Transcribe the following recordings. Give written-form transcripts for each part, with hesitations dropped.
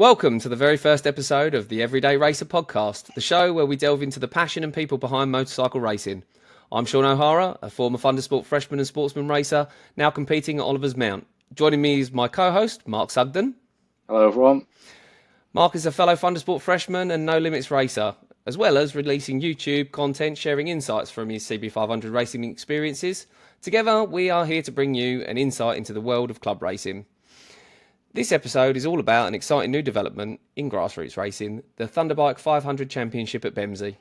Welcome to the very first episode of the Everyday Racer podcast, the show where we delve into the passion and people behind motorcycle racing. I'm Shaun O'Hara, a former Thundersport freshman and sportsman racer, now competing at Oliver's Mount. Joining me is my co-host, Mark Sugdon. Hello everyone. Mark is a fellow Thundersport freshman and No Limits racer, as well as releasing YouTube content sharing insights from his CB500 racing experiences. Together, we are here to bring you an insight into the world of club racing. This episode is all about an exciting new development in grassroots racing, the Thunderbike 500 Championship at Bemsee.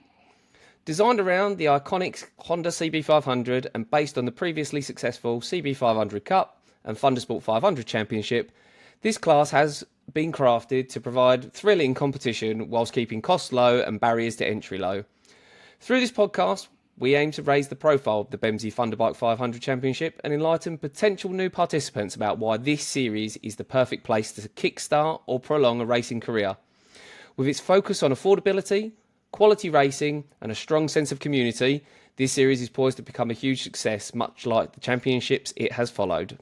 Designed around the iconic Honda CB500 and based on the previously successful CB500 Cup and Thundersport 500 Championship, this class has been crafted to provide thrilling competition whilst keeping costs low and barriers to entry low. Through this podcast, we aim to raise the profile of the Bemsee Thunderbike 500 Championship and enlighten potential new participants about why this series is the perfect place to kickstart or prolong a racing career. With its focus on affordability, quality racing and a strong sense of community, this series is poised to become a huge success, much like the championships it has followed.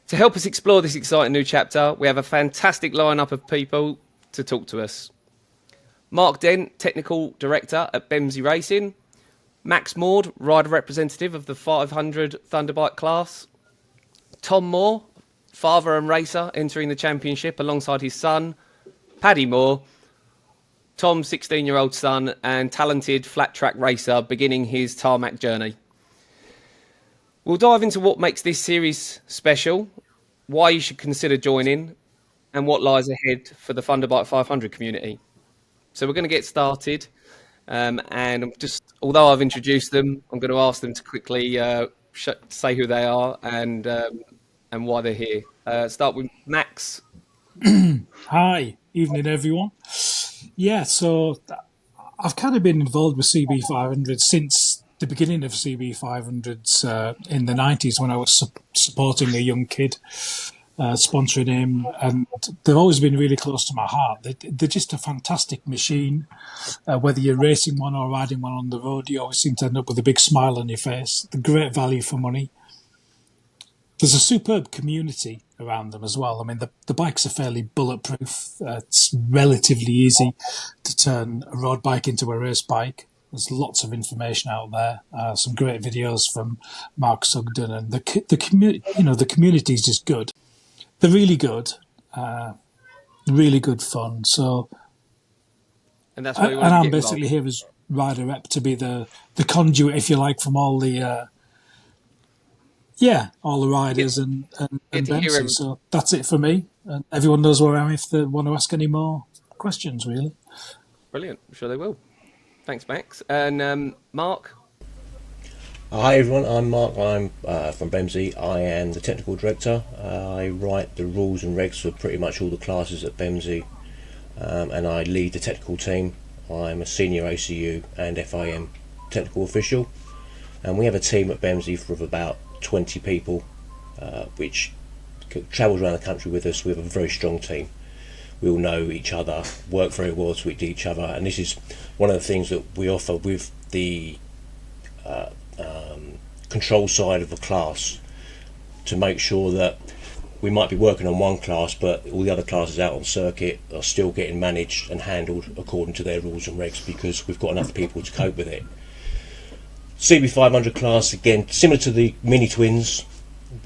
To help us explore this exciting new chapter, we have a fantastic lineup of people to talk to us. Mark Dent, Technical Director at Bemsee Racing. Max Maud, rider representative of the 500 Thunderbike class. Tom Moore, father and racer, entering the championship alongside his son. Paddy Moore, Tom's 16-year-old son and talented flat track racer beginning his tarmac journey. We'll dive into what makes this series special, why you should consider joining, and what lies ahead for the Thunderbike 500 community. So we're going to get started. And just, although I've introduced them, I'm going to ask them to quickly say who they are and why they're here. Start with Max. Hi, evening everyone. Yeah, so I've kind of been involved with CB500 since the beginning of CB500s in the 90s when I was supporting a young kid, sponsoring him, and they've always been really close to my heart. They're just a fantastic machine. Whether you're racing one or riding one on the road, you always seem to end up with a big smile on your face. The great value for money. There's a superb community around them as well. I mean, the bikes are fairly bulletproof. It's relatively easy to turn a road bike into a race bike. There's lots of information out there. Some great videos from Mark Sugdon, and the community. You know, the community is just good. They're really good fun. So, And that's what I'm basically here as rider rep to be the conduit, if you like, from all the all the riders and Bemsee. So that's it for me. And everyone knows where I am if they want to ask any more questions, really. Brilliant. I'm sure they will. Thanks, Max. And Mark? Hi everyone, I'm Mark. I'm from Bemsee. I am the technical director. I write the rules and regs for pretty much all the classes at Bemsee, and I lead the technical team. I'm a senior ACU and FIM technical official, and we have a team at Bemsee of about 20 people, which travels around the country with us. We have a very strong team. We all know each other, work very well with each other, and this is one of the things that we offer with the control side of the class, to make sure that we might be working on one class but all the other classes out on circuit are still getting managed and handled according to their rules and regs, because we've got enough people to cope with it. CB500 class, again, similar to the mini twins.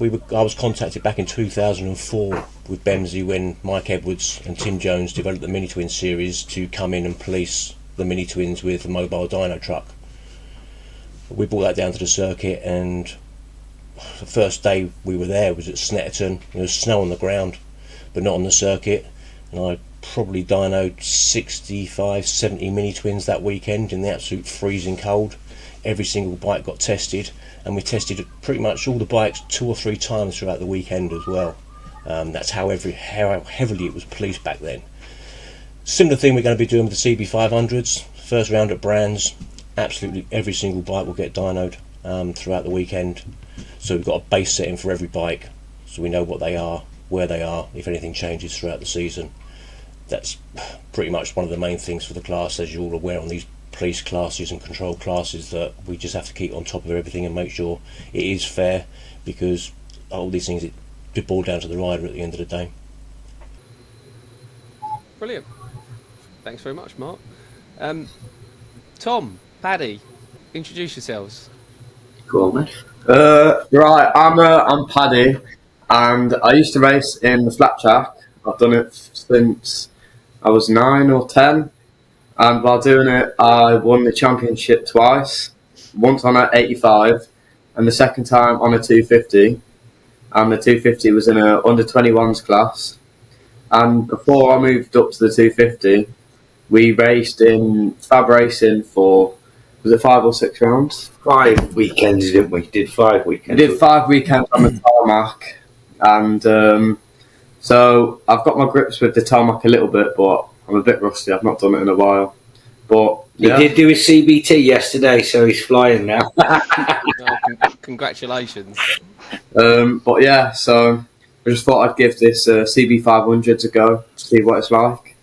I was contacted back in 2004 with Bemsee when Mike Edwards and Tim Jones developed the mini twin series to come in and police the mini twins with a mobile dyno truck. We brought that down to the circuit, and the first day we were there was at Snetterton. There was snow on the ground but not on the circuit, and I probably dynoed 65, 70 mini twins that weekend in the absolute freezing cold. Every single bike got tested, and we tested pretty much all the bikes 2 or 3 times throughout the weekend as well. That's how heavily it was policed back then. Similar thing we're going to be doing with the CB500s. First round at Brands, absolutely every single bike will get dynoed throughout the weekend. So we've got a base setting for every bike, so we know what they are, where they are, if anything changes throughout the season. That's pretty much one of the main things for the class, as you're all aware, on these police classes and control classes, that we just have to keep on top of everything and make sure it is fair, because all these things, it boil down to the rider at the end of the day. Brilliant. Thanks very much, Mark. Tom, Paddy, introduce yourselves. Cool, man. Right, I'm Paddy, and I used to race in the flat track. I've done it since I was 9 or 10, and while doing it, I won the championship twice. Once on a 85, and the second time on a 250. And the 250 was in a under 21s class. And before I moved up to the 250, we raced in Fab Racing for, was it 5 or 6 rounds? 5 weekends, didn't we? Did 5 weekends. We did 5 weekends on the tarmac, and so I've got my grips with the tarmac a little bit, but I'm a bit rusty. I've not done it in a while. But yeah. He did do his CBT yesterday, so he's flying now. Congratulations. But yeah, so I just thought I'd give this CB500 a go, see what it's like.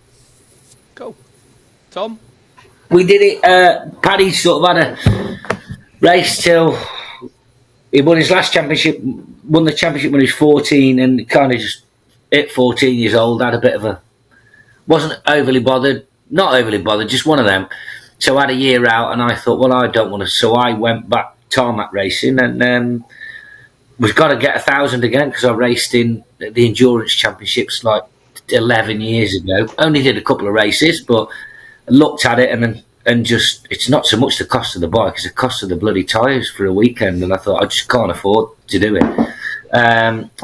Cool. Tom? We did it, Paddy sort of had a race till he won his last championship, won the championship when he was 14, and kind of just hit 14 years old, had a bit of a, wasn't overly bothered, not overly bothered, just one of them. So I had a year out, and I thought, well, I don't want to, so I went back tarmac racing, and was got to get 1,000 again, because I raced in the endurance championships like 11 years ago. Only did a couple of races, but I looked at it and just, it's not so much the cost of the bike, it's the cost of the bloody tyres for a weekend, and I thought I just can't afford to do it.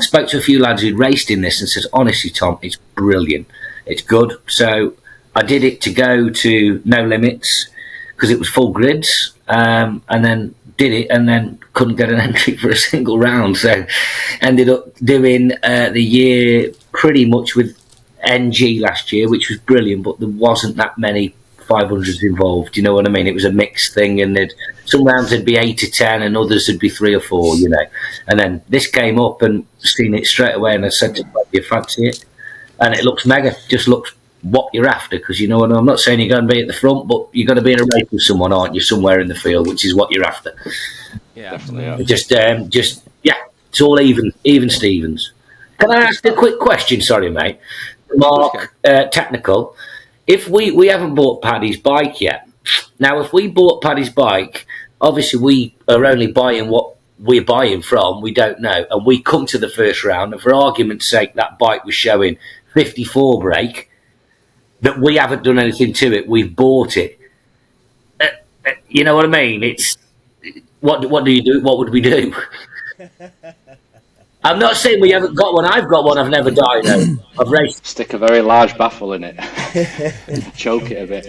Spoke to a few lads who'd raced in this and said, honestly, Tom, it's brilliant, it's good. So I did it to go to No Limits because it was full grids, and then did it and then couldn't get an entry for a single round, so ended up doing the year pretty much with NG last year, which was brilliant, but there wasn't that many 500s involved, you know what I mean? It was a mixed thing, and some rounds would be 8 to 10 and others would be 3 or 4, you know. And then this came up and seen it straight away, and I said to him, do you fancy it? And it looks mega, just looks what you're after, because you know what, I'm not saying you're going to be at the front, but you're going to be in a race with someone, aren't you, somewhere in the field, which is what you're after. Yeah, definitely. Just yeah, it's all even Stevens. Can I ask a quick question? Sorry, mate. Mark, technical. If we haven't bought Paddy's bike yet. Now, if we bought Paddy's bike, obviously we are only buying what we're buying from. We don't know, and we come to the first round, and for argument's sake, that bike was showing 54 brake. That we haven't done anything to it. We've bought it. You know what I mean? It's what do you do? What would we do? I'm not saying we haven't got one. I've got one. I've never died. I've raced. Stick a very large baffle in it. Choke it a bit.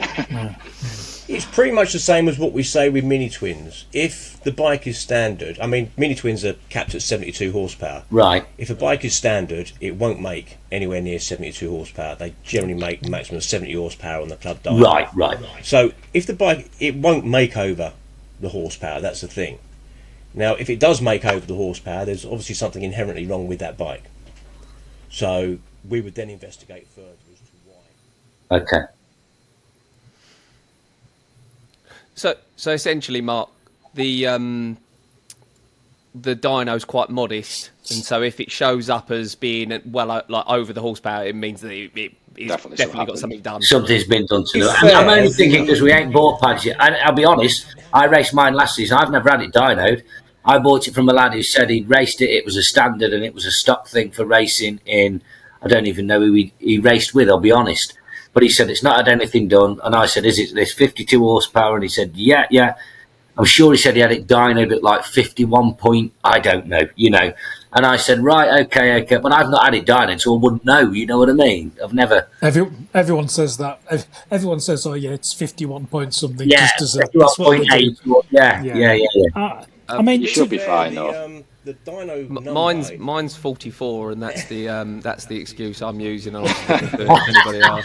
It's pretty much the same as what we say with mini twins. If the bike is standard, I mean, mini twins are capped at 72 horsepower. Right. If a bike is standard, it won't make anywhere near 72 horsepower. They generally make a maximum of 70 horsepower on the club dial. Right. So if the bike, it won't make over the horsepower. That's the thing. Now, if it does make over the horsepower, there's obviously something inherently wrong with that bike. So we would then investigate further as to why. Okay. So essentially, Mark, the dyno's quite modest, and so if it shows up as being like over the horsepower, it means that it's definitely got something done. Something's been done to it. I'm only thinking because we ain't bought pads yet. I'll be honest, I raced mine last season. I've never had it dynoed. I bought it from a lad who said he'd raced it. It was a standard and it was a stock thing for racing in. I don't even know who he raced with. I'll be honest. But he said it's not had anything done, and I said, "Is it this 52 horsepower?" And he said, "Yeah." I'm sure he said he had it dynoed at like 51 point. I don't know, you know. And I said, "Right, okay, but I've not had it dynoed, so I wouldn't know." You know what I mean? I've never. Everyone says that. Everyone says, "Oh yeah, it's 51 point something." Yeah, just as 51.8. Yeah. I mean, you should be fine though. The dyno mine's 44, and that's the excuse I'm using on anybody else.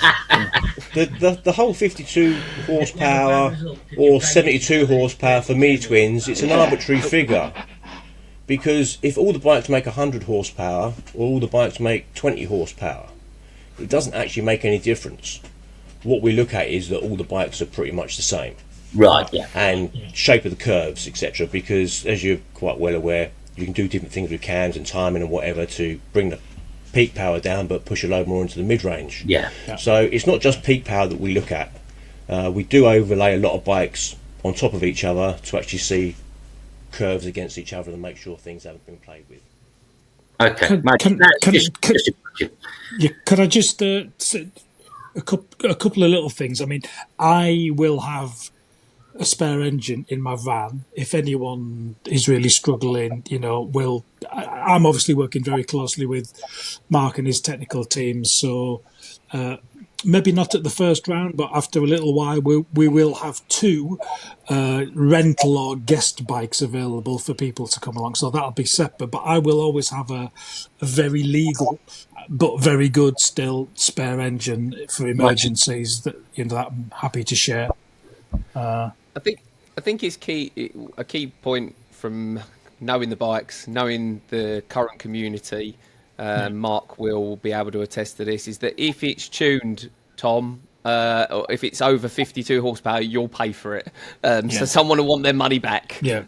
The whole 52 horsepower or 72 horsepower for mini twins, it's an arbitrary figure, because if all the bikes make 100 horsepower or all the bikes make 20 horsepower, it doesn't actually make any difference. What we look at is that all the bikes are pretty much the same. Right, yeah. And shape of the curves, etc. Because as you're quite well aware, you can do different things with cams and timing and whatever to bring the peak power down, but push a load more into the mid-range. Yeah. So it's not just peak power that we look at. We do overlay a lot of bikes on top of each other to actually see curves against each other and make sure things haven't been played with. Okay. Could I just say a couple of little things? I mean, I will have a spare engine in my van if anyone is really struggling. I'm obviously working very closely with Mark and his technical team, so maybe not at the first round, but after a little while we will have 2 rental or guest bikes available for people to come along, so that'll be separate. But I will always have a very legal but very good still spare engine for emergencies that I'm happy to share. I think it's a key point from knowing the bikes, knowing the current community. Mark will be able to attest to this. Is that if it's tuned, Tom, or if it's over 52 horsepower, you'll pay for it. So someone will want their money back. Yeah.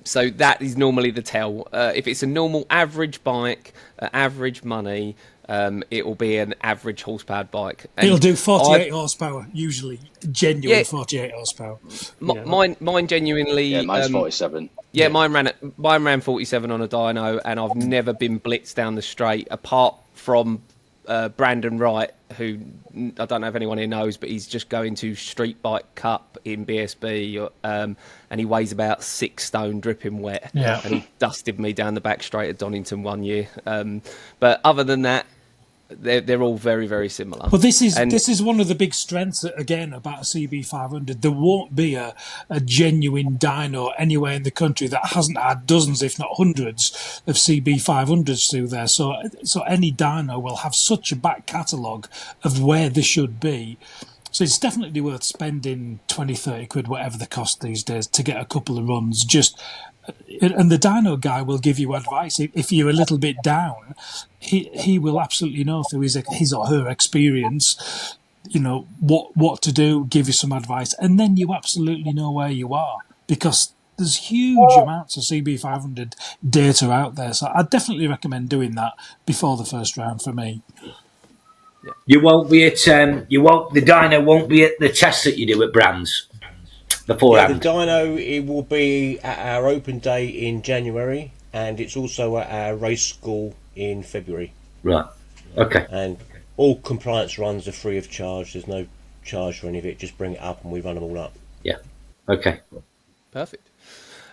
So that is normally the tell. If it's a normal average bike, average money, it will be an average horsepower bike. And it'll do 48 horsepower, usually. Genuine 48 horsepower. Mine genuinely... Yeah, mine's 47. Yeah, mine ran 47 on a dyno, and I've never been blitzed down the straight, apart from Brandon Wright, who I don't know if anyone here knows, but he's just going to Street Bike Cup in BSB, and he weighs about 6 stone, dripping wet. Yeah. And he dusted me down the back straight at Donington one year. But other than that, they're all very, very similar. Well, this is one of the big strengths again about a CB500. There won't be a genuine dyno anywhere in the country that hasn't had dozens, if not hundreds, of CB500s through there. So any dyno will have such a back catalogue of where they should be. So it's definitely worth spending 20, 30 quid, whatever the cost these days, to get a couple of runs. And the dyno guy will give you advice. If you're a little bit down, he will absolutely know through his or her experience, what to do, give you some advice, and then you absolutely know where you are, because there's huge amounts of CB500 data out there. So I'd definitely recommend doing that before the first round for me. Yeah. You won't be at the dyno won't be at the test that you do at Brands. The dyno, it will be at our open day in January, and it's also at our race school in February. Right. Okay. And all compliance runs are free of charge. There's no charge for any of it. Just bring it up and we run them all up. Yeah. Okay. Perfect.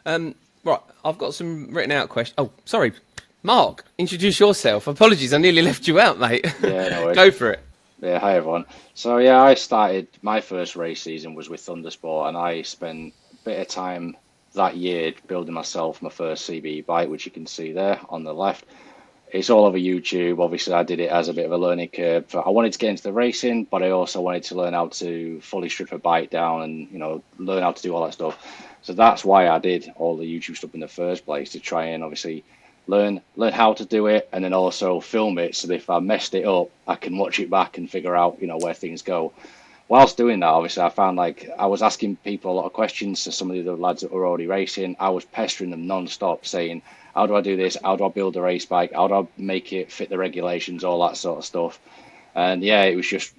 Right, I've got some written out questions. Oh, sorry. Mark, introduce yourself. Apologies, I nearly left you out, mate. Yeah, no worries. Go for it. Yeah, hi everyone. So yeah, I started, my first race season was with Thundersport, and I spent a bit of time that year building myself my first CB bike, which you can see there on the left. It's all over YouTube. Obviously, I did it as a bit of a learning curve. I wanted to get into the racing, but I also wanted to learn how to fully strip a bike down and, learn how to do all that stuff. So that's why I did all the YouTube stuff in the first place, to try and obviously learn how to do it, and then also film it, so that if I messed it up, I can watch it back and figure out, where things go. Whilst doing that, obviously, I found I was asking people a lot of questions to some of the other lads that were already racing. I was pestering them non-stop, saying, how do I do this? How do I build a race bike? How do I make it fit the regulations? All that sort of stuff. And yeah, it was just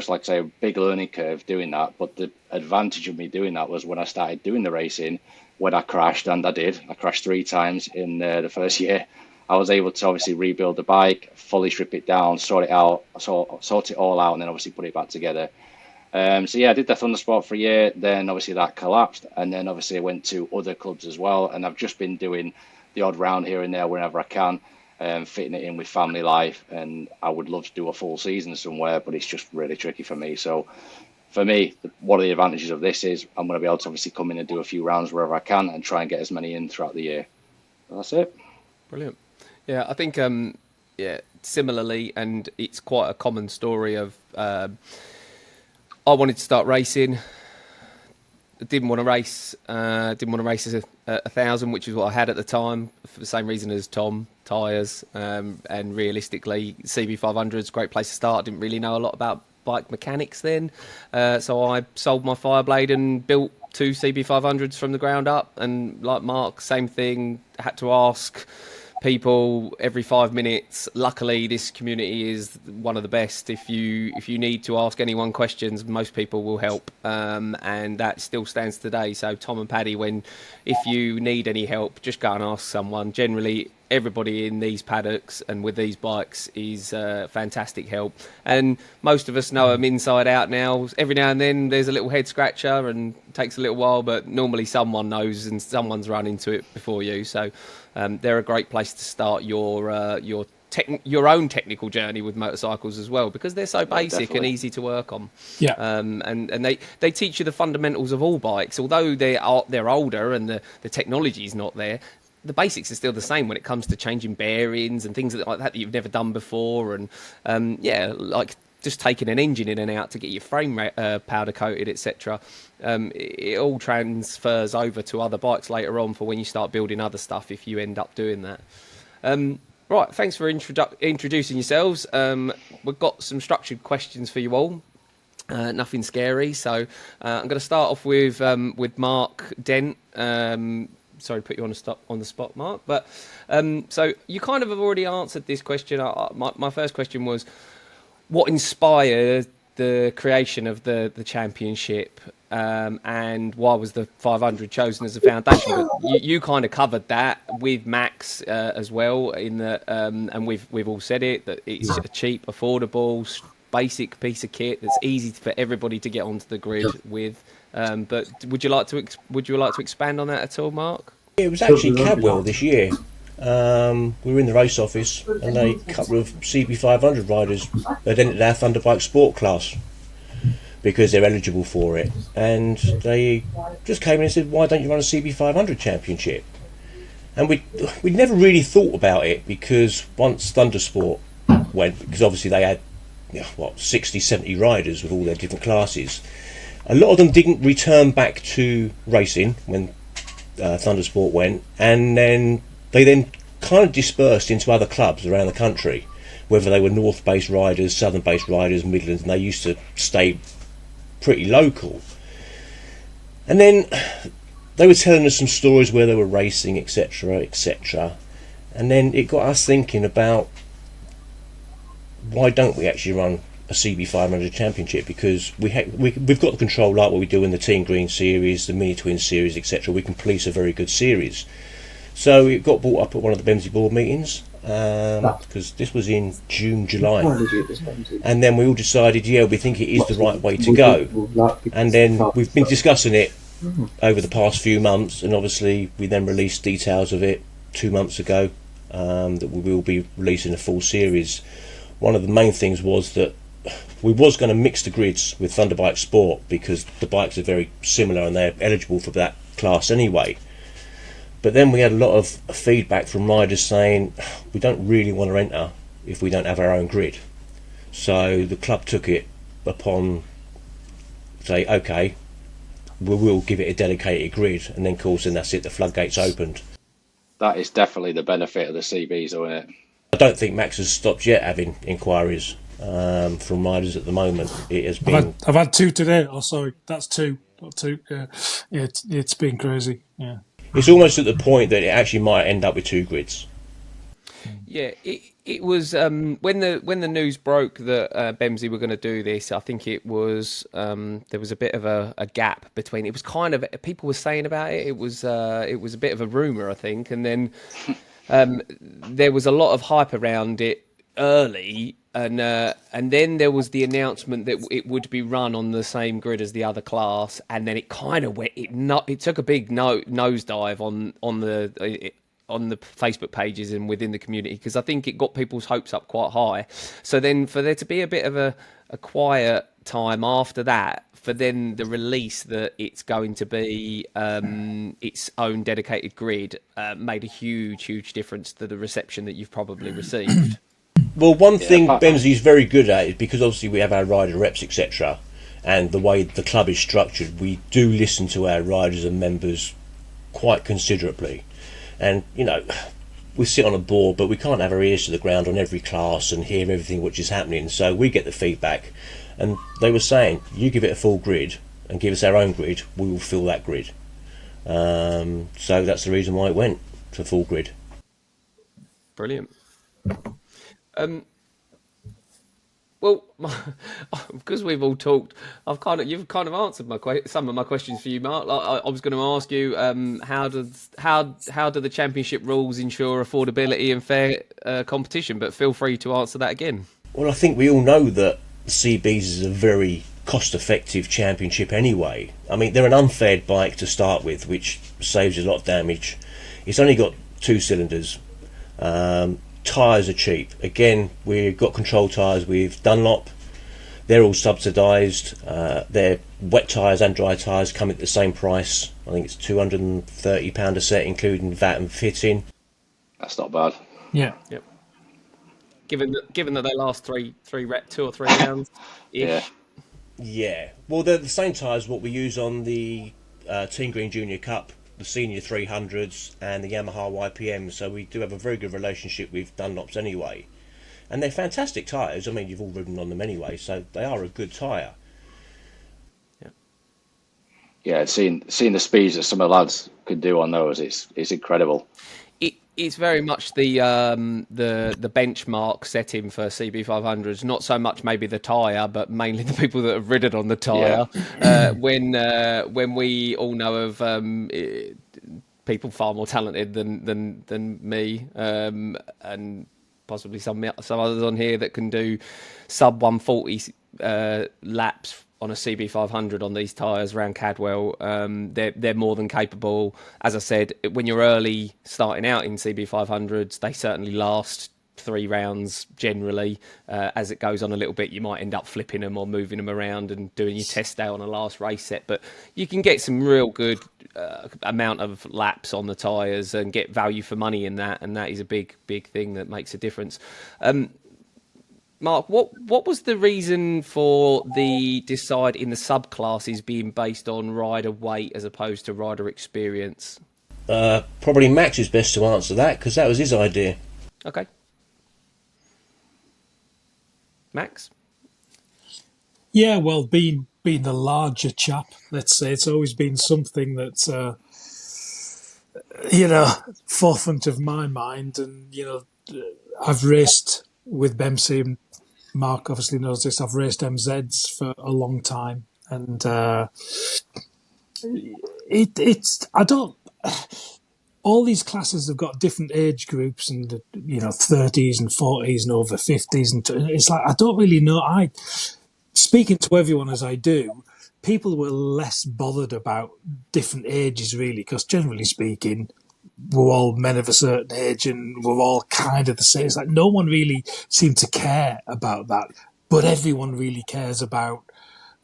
like I say, a big learning curve doing that. But the advantage of me doing that was when I started doing the racing, when I crashed, and I crashed 3 times in the first year. I was able to obviously rebuild the bike, fully strip it down, sort it all out, and then obviously put it back together. So yeah, I did the Thundersport for a year. Then obviously that collapsed, and then obviously I went to other clubs as well. And I've just been doing the odd round here and there whenever I can, fitting it in with family life. And I would love to do a full season somewhere, but it's just really tricky for me. So for me, one of the advantages of this is I'm going to be able to obviously come in and do a few rounds wherever I can and try and get as many in throughout the year. So that's it. Brilliant. Yeah, I think, similarly, and it's quite a common story of, I wanted to start racing, didn't want to race as a 1,000, which is what I had at the time, for the same reason as Tom, tyres, and realistically, CB500's a great place to start. Didn't really know a lot about bike mechanics then, so I sold my Fireblade and built 2 CB500s from the ground up. And like Mark, same thing, had to ask people every 5 minutes. Luckily, this community is one of the best. If you need to ask anyone questions, most people will help, and that still stands today. So Tom and Paddy, if you need any help, just go and ask someone. Generally, everybody in these paddocks and with these bikes is fantastic help, and most of us know them inside out now. Every now and then there's a little head scratcher and it takes a little while, but normally someone knows and someone's run into it before you. So they're a great place to start your own technical journey with motorcycles as well, because they're so basic and easy to work on. Yeah. And they teach you the fundamentals of all bikes. Although they're older and the technology's not there, the basics are still the same when it comes to changing bearings and things like that you've never done before. And like just taking an engine in and out to get your frame powder coated, etc. It all transfers over to other bikes later on for when you start building other stuff, if you end up doing that. Right, thanks for introducing yourselves. We've got some structured questions for you all. Nothing scary. So I'm going to start off with Mark Dent. Sorry to put you on the spot, Mark. But so you kind of have already answered this question. My first question was, what inspired the creation of the championship, and why was the 500 chosen as a foundation? But you kind of covered that with Max as well, in the and we've all said it, that it's a cheap, affordable, basic piece of kit that's easy for everybody to get onto the grid with. But would you like to expand on that at all, Mark? It was actually Cadwell this year. We were in the race office and a couple of CB500 riders had entered our Thunderbike sport class because they're eligible for it, and they just came in and said, why don't you run a CB500 championship? And we'd never really thought about it, because once Thundersport went, because obviously they had 60, 70 riders with all their different classes, a lot of them didn't return back to racing when Thundersport went, and then they kind of dispersed into other clubs around the country, whether they were north-based riders, southern-based riders, Midlands, and they used to stay pretty local. And then they were telling us some stories where they were racing, etc., etc. And then it got us thinking about, why don't we actually run a CB500 championship? Because we've got the control, like what we do in the Team Green series, the Mini Twin series, etc. We can police a very good series. So it got brought up at one of the Bemsee board meetings, because this was in June, July, and then we all decided, we think it is the right way to go. And then we've been discussing it over the past few months, and obviously we then released details of it 2 months ago, that we will be releasing a full series. One of the main things was that we was going to mix the grids with Thunderbike Sport, because the bikes are very similar and they're eligible for that class anyway. But then we had a lot of feedback from riders saying, we don't really want to enter if we don't have our own grid. So the club took it upon say, okay, we will give it a dedicated grid, and then of course, and that's it, the floodgates opened. That is definitely the benefit of the CBs, though, isn't it? I don't think Max has stopped yet having inquiries from riders at the moment. It has been. I've had two today. Oh, sorry, that's two, not two. Yeah, it's been crazy. Yeah, it's almost at the point that it actually might end up with two grids. Yeah, it was when the news broke that Bemsee were going to do this. I think it was there was a bit of a gap between. It was kind of, people were saying about it. It was a bit of a rumor, I think, and then there was a lot of hype around it early, and then there was the announcement that it would be run on the same grid as the other class, and then it kind of went. It took a big nosedive on the Facebook pages and within the community, because I think it got people's hopes up quite high. So then for there to be a bit of a quiet time after that, for then the release that it's going to be its own dedicated grid, made a huge difference to the reception that you've probably received. Well, one thing Bemsee is very good at is, because obviously we have our rider reps, etc., and the way the club is structured, we do listen to our riders and members quite considerably. And, you know, we sit on a board, but we can't have our ears to the ground on every class and hear everything which is happening. So we get the feedback. And they were saying, you give it a full grid and give us our own grid, we will fill that grid. So that's the reason why it went to full grid. Brilliant. Well, because we've all talked, you've kind of answered some of my questions for you, Mark. Like, I was going to ask you, how do the championship rules ensure affordability and fair competition? But feel free to answer that again. Well, I think we all know that the CBs is a very cost-effective championship anyway. I mean, they're an unfaired bike to start with, which saves you a lot of damage. It's only got 2 cylinders. Tyres are cheap. Again, we've got control tyres with Dunlop. They're all subsidised. Their wet tyres and dry tyres come at the same price. I think it's £230 a set, including VAT and fitting. That's not bad. Yeah. Yep. Given that they last 2 or 3 rounds. Yeah. Yeah. Well, they're the same tyres what we use on the Team Green Junior Cup, the Senior 300s and the Yamaha YPM, so we do have a very good relationship with Dunlops anyway. And they're fantastic tyres. I mean, you've all ridden on them anyway, so they are a good tyre. Yeah, seeing the speeds that some of the lads could do on those, it's incredible. It's very much the benchmark setting for CB500s. Not so much maybe the tyre, but mainly the people that have ridden on the tyre. Yeah. When we all know of people far more talented than me, and possibly some others on here that can do sub 140 laps on a CB500 on these tyres around Cadwell. They're more than capable. As I said, when you're early starting out in CB500s, they certainly last 3 rounds generally. As it goes on a little bit, you might end up flipping them or moving them around and doing your test day on a last race set. But you can get some real good amount of laps on the tyres and get value for money in that. And that is a big thing that makes a difference. Mark, what was the reason for the decide in the subclasses being based on rider weight as opposed to rider experience? Probably Max is best to answer that, because that was his idea. Okay. Max? Yeah, well, being the larger chap, let's say, it's always been something that's, forefront of my mind. And, I've raced with Bemsee, and Mark obviously knows this. I've raced MZs for a long time, and all these classes have got different age groups, and 30s and 40s and over 50s, and it's like I don't really know. Speaking to everyone as I do, people were less bothered about different ages really, because generally speaking, we're all men of a certain age and we're all kind of the same. It's like no one really seemed to care about that, but everyone really cares about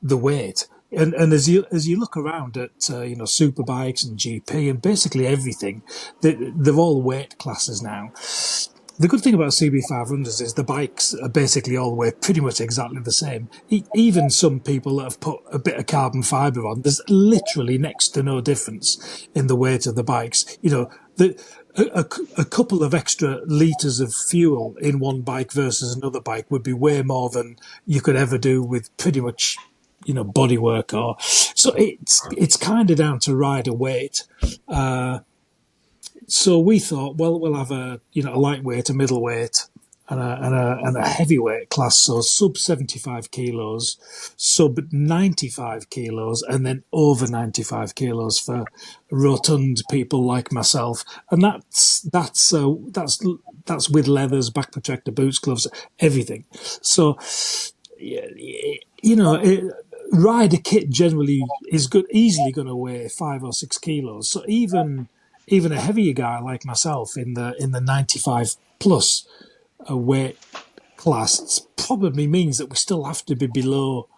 the weight. And as you look around at superbikes and GP and basically everything, they're all weight classes now. The good thing about CB500s is the bikes are basically all weigh pretty much exactly the same. Even some people that have put a bit of carbon fibre on, there's literally next to no difference in the weight of the bikes. A couple of extra litres of fuel in one bike versus another bike would be way more than you could ever do with pretty much bodywork. So it's kind of down to rider weight. So we thought, well, we'll have a lightweight, a middleweight, and a heavyweight class. So sub 75 kilos, sub 95 kilos, and then over 95 kilos for rotund people like myself. And that's with leathers, back protector, boots, gloves, everything. So rider kit generally is easily going to weigh 5 or 6 kilos. So even a heavier guy like myself in the 95 plus weight class probably means that we still have to be below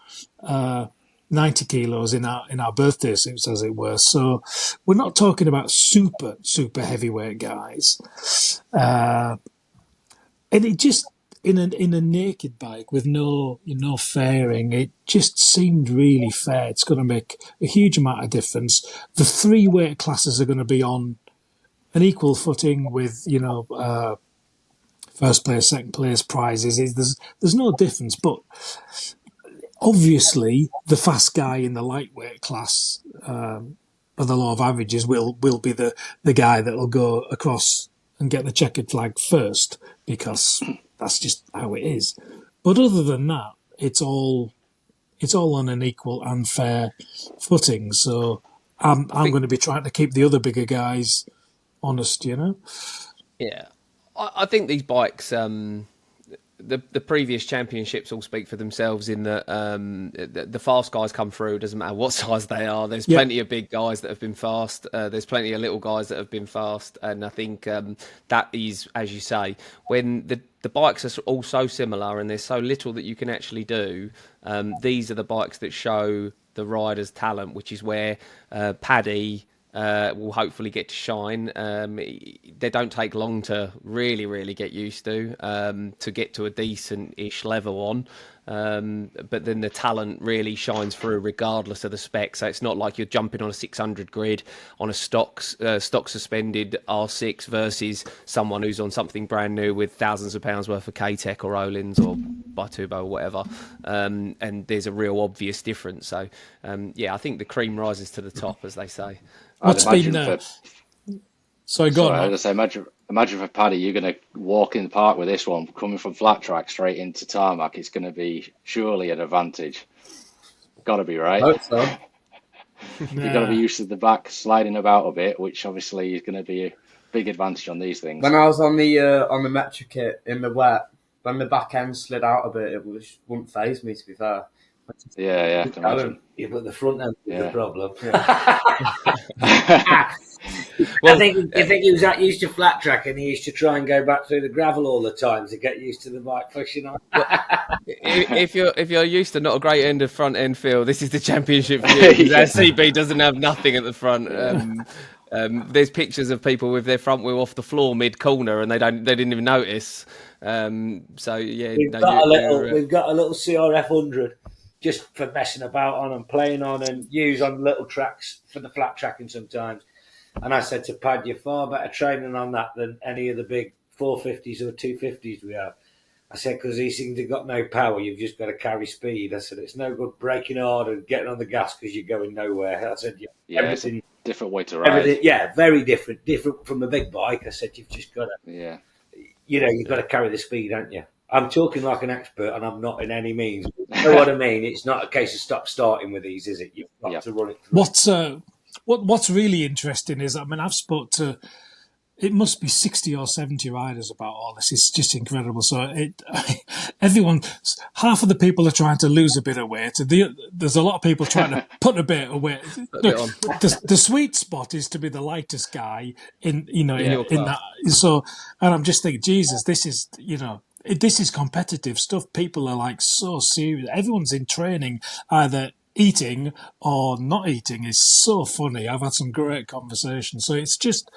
90 kilos in our birthday suits, as it were. So we're not talking about super heavyweight guys, and it just in a naked bike with no fairing, it just seemed really fair. It's going to make a huge amount of difference. The 3 weight classes are going to be on an equal footing with first place, second place prizes. There's no difference, but obviously the fast guy in the lightweight class of the law of averages will be the guy that will go across and get the checkered flag first, because that's just how it is. But other than that, it's all on an equal and fair footing. So I'm going to be trying to keep the other bigger guys honest, you know. Yeah, I think these bikes, the previous championships all speak for themselves in that the fast guys come through. It doesn't matter what size they are. There's plenty of big guys that have been fast. There's plenty of little guys that have been fast. And I think that is, as you say, when the bikes are all so similar and there's so little that you can actually do, these are the bikes that show the rider's talent, which is where Paddy will hopefully get to shine. They don't take long to really get used to get to a decent-ish level on. But then the talent really shines through regardless of the spec. So it's not like you're jumping on a 600 grid on a stock suspended R6 versus someone who's on something brand new with thousands of pounds worth of K-Tech or Olins or Bitubo or whatever. And there's a real obvious difference. So, I think the cream rises to the top, as they say. What's been Sorry, go on. I was going to say, imagine for Paddy, you're going to walk in the park with this one, coming from flat track straight into tarmac. It's going to be surely an advantage. Got to be, right? I hope so. You've got to be used to the back sliding about a bit, which obviously is going to be a big advantage on these things. When I was on the Metro kit in the wet, when the back end slid out a bit, wouldn't faze me, to be fair. Yeah, I can imagine. Yeah, but the front end is the problem. Well, I think he was that used to flat track, and he used to try and go back through the gravel all the time to get used to the bike pushing on. if you're used to not a great end of front end feel, this is the championship for you. Yeah. CB doesn't have nothing at the front. There's pictures of people with their front wheel off the floor mid corner, and they didn't even notice. So yeah, We've got a little CRF 100 just for messing about on and playing on and use on little tracks for the flat tracking sometimes. And I said to Pad, you're far better training on that than any of the big 450s or 250s we have. I said, because these things have got no power, you've just got to carry speed. I said, it's no good braking hard and getting on the gas because you're going nowhere. I said, it's a different way to ride. Very different from a big bike. I said, you've just got to, you've got to carry the speed, haven't you? I'm talking like an expert, and I'm not in any means. You know what I mean? It's not a case of starting with these, is it? You've got to run it through. What's really interesting is, I've spoke to, it must be 60 or 70 riders about all this. It's just incredible. So half of the people are trying to lose a bit of weight. There's a lot of people trying to put a bit of weight. The sweet spot is to be the lightest guy in that. So, and I'm just thinking, Jesus, this is competitive stuff. People are like so serious. Everyone's in training, either eating or not eating. Is so funny. I've had some great conversations. So it's just,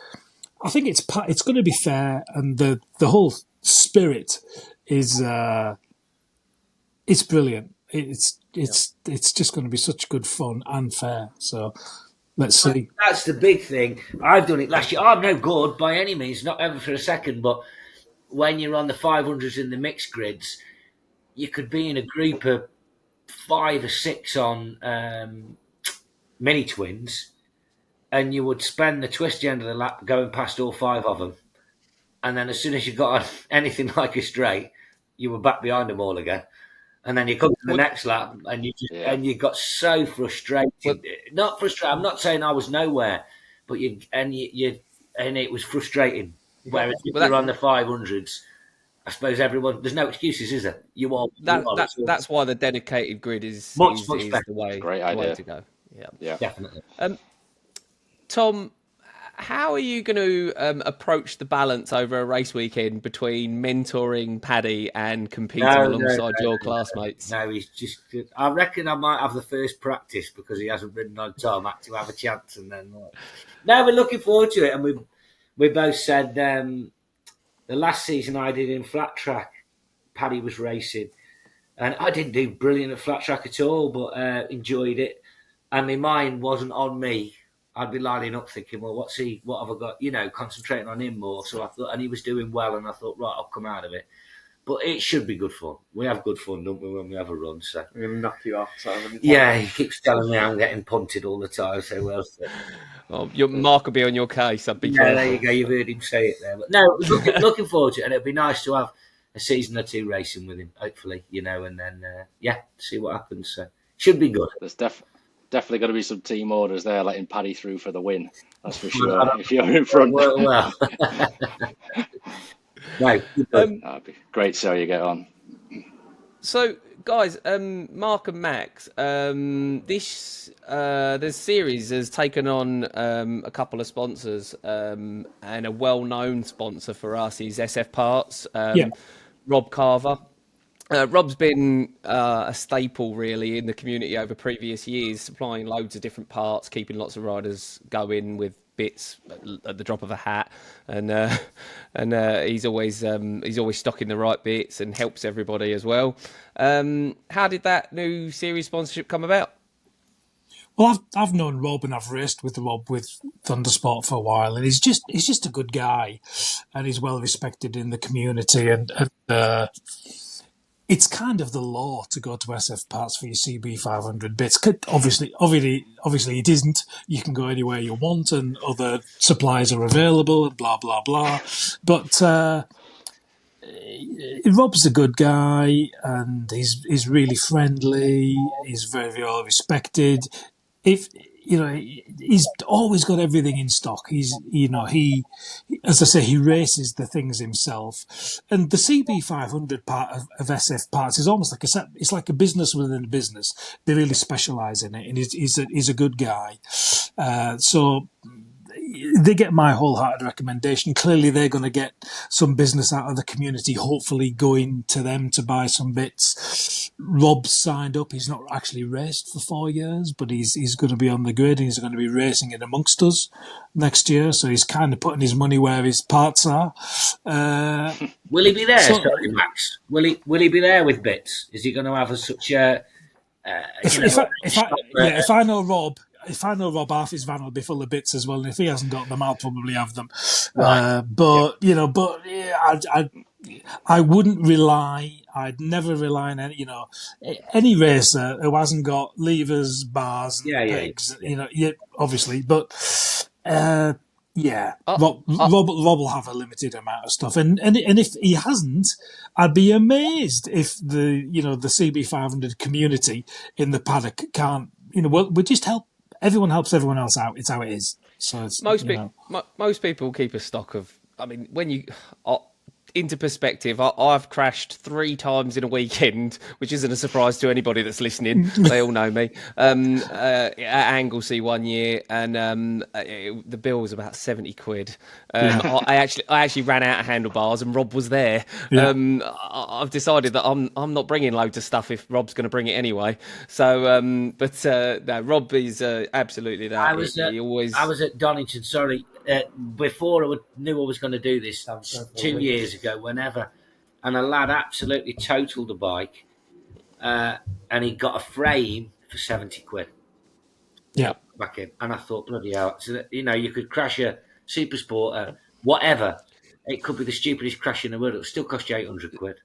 I think it's going to be fair, and the whole spirit is it's brilliant. It's just going to be such good fun and fair. So let's see. That's the big thing. I've done it last year. I'm no good by any means, not ever for a second, but when you're on the 500s in the mixed grids, you could be in a group of 5 or 6 on mini twins, and you would spend the twisty end of the lap going past all 5 of them. And then as soon as you got on anything like a straight, you were back behind them all again. And then you come to the next lap, and you got so frustrated. Not frustrated. I'm not saying I was nowhere, but it was frustrating. Whereas if you're on the 500s, I suppose there's no excuses, is there? That's why the dedicated grid is much the way, great idea. way to go. Yeah, definitely. Tom, how are you going to approach the balance over a race weekend between mentoring Paddy and competing alongside your classmates? No, he's just. I reckon I might have the first practice because he hasn't ridden on tarmac to have a chance, and then. No, we're looking forward to it, and we both said the last season I did in flat track, Paddy was racing, and I didn't do brilliant at flat track at all, but enjoyed it, and my mind wasn't on me. I'd be lining up thinking, well, what have I got? Concentrating on him more. So I thought, and he was doing well, and I thought, right, I'll come out of it. But it should be good fun. We have good fun, don't we, when we have a run? So I'm going to knock you off. yeah, he keeps telling me I'm getting punted all the time. So well, Your Mark will be on your case. I'd be yeah, careful. there you go. You've heard him say it there. But no, looking forward to it, and it'd be nice to have a season or two racing with him, hopefully, and then see what happens. So should be good. There's definitely going to be some team orders there, letting Paddy through for the win. That's for sure. If you're in front, well. No, that'd be great to see how you get on. So, guys, Mark and Max, this series has taken on a couple of sponsors, and a well-known sponsor for us is SF Parts. Rob Carver. Rob's been a staple, really, in the community over previous years, supplying loads of different parts, keeping lots of riders going with bits at the drop of a hat, and he's always stocking the right bits and helps everybody as well. How did that new series sponsorship come about? Well, I've known Rob and I've raced with Rob with Thundersport for a while, and he's just a good guy, and he's well respected in the community, and it's kind of the law to go to SF Parts for your CB 500 bits. Obviously, it isn't. You can go anywhere you want, and other supplies are available, and blah blah blah. But Rob's a good guy, and he's really friendly. He's very, very well respected. He's always got everything in stock. As I say, he races the things himself. And the CB500 part of SF Parts is almost like it's like a business within a business. They really specialise in it, and he's a good guy. So they get my wholehearted recommendation. Clearly, they're going to get some business out of the community, hopefully going to them to buy some bits. Rob's signed up. He's not actually raced for 4 years, but he's going to be on the grid, and he's going to be racing it amongst us next year. So he's kind of putting his money where his parts are. Will he be there, sorry, Max? Will he be there with bits? Is he going to have such a... If I know Rob, half his van will be full of bits as well, and if he hasn't got them, I'll probably have them. Right. I wouldn't rely. I'd never rely on any racer who hasn't got levers, bars, pegs. Obviously, but. Rob will have a limited amount of stuff, and if he hasn't, I'd be amazed if the CB500 community in the paddock can't. We just help. Everyone helps everyone else out. It's how it is. So most people keep a stock of. I mean, when you into perspective, I've crashed 3 times in a weekend, which isn't a surprise to anybody that's listening. They all know me. At Anglesey one year, and the bill was about £70. I actually ran out of handlebars, and Rob was there. Yeah. I've decided that I'm not bringing loads of stuff if Rob's going to bring it anyway. So, no, Rob is absolutely that. I was at Donington. Sorry. Before I knew I was going to do this 2 years ago, whenever, and a lad absolutely totaled the bike, and he got a frame for £70. Yeah, back in, and I thought, bloody hell! So you could crash a Super Sport, whatever. It could be the stupidest crash in the world. It'll still cost you £800,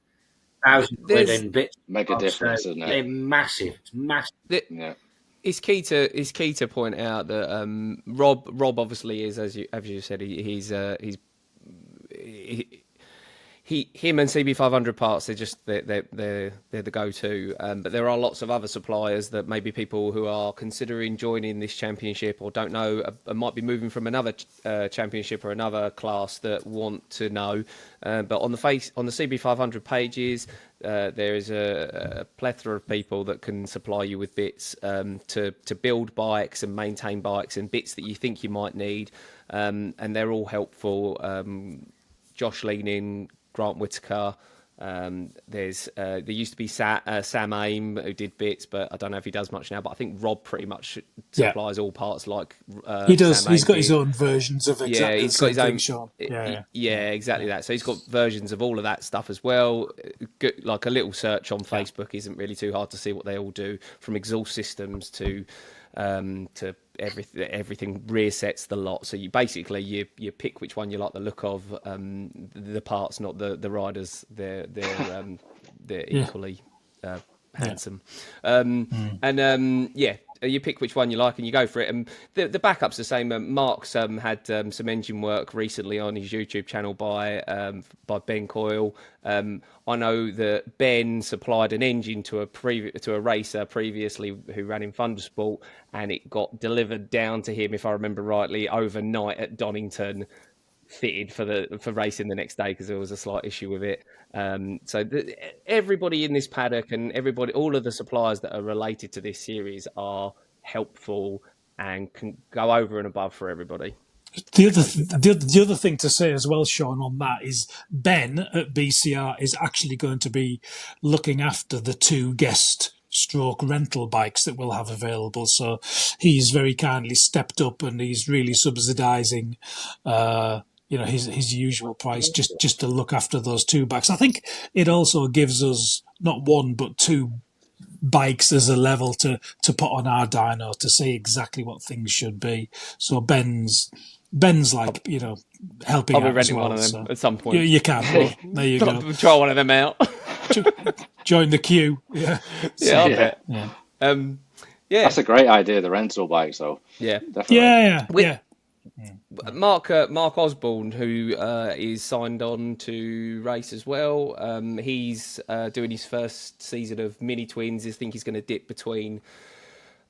£1,000 in bits. Make a difference, isn't it? They're massive. It's massive. Yeah. It's key to point out that Rob obviously is, as you said, him and CB500 parts, they're the go-to. But there are lots of other suppliers that maybe people who are considering joining this championship or don't know, might be moving from another championship or another class that want to know. But on the CB500 pages, there is a plethora of people that can supply you with bits to build bikes and maintain bikes and bits that you think you might need, and they're all helpful. Josh Leaning, Grant Whitaker. There used to be Sam Aim who did bits, but I don't know if he does much now. But I think Rob pretty much supplies all parts. Like he does. Sam he's Aim got did. his own versions of exactly. Yeah, he's got his own. Shaun. Yeah, exactly that. So he's got versions of all of that stuff as well. Like a little search on Facebook isn't really too hard to see what they all do, from exhaust systems to everything resets the lot. So you basically you pick which one you like the look of, the parts, not the riders. They're equally handsome. You pick which one you like and you go for it. And the backup's the same. Mark's had some engine work recently on his YouTube channel by Ben Coyle. I know that Ben supplied an engine to a racer previously who ran in Thundersport, and it got delivered down to him, if I remember rightly, overnight at Donington, fitted for racing the next day because there was a slight issue with it. Everybody in this paddock and all of the suppliers that are related to this series are helpful and can go over and above for everybody. The other thing to say as well, Shaun, on that is Ben at BCR is actually going to be looking after the 2 guest stroke rental bikes that we'll have available. So he's very kindly stepped up and he's really subsidising his usual price just to look after those 2 bikes. I think it also gives us not 1 but 2 bikes as a level to put on our dyno to see exactly what things should be. So Ben's like, helping I'll be out renting as well, one of them so at some point. You can. Well, there you go. Try one of them out. Join the queue. Yeah. I bet. Yeah. That's a great idea, the rental bikes, though. Yeah. Definitely. Yeah. Mark Osborne, who is signed on to race as well. He's doing his first season of mini twins. I think he's going to dip between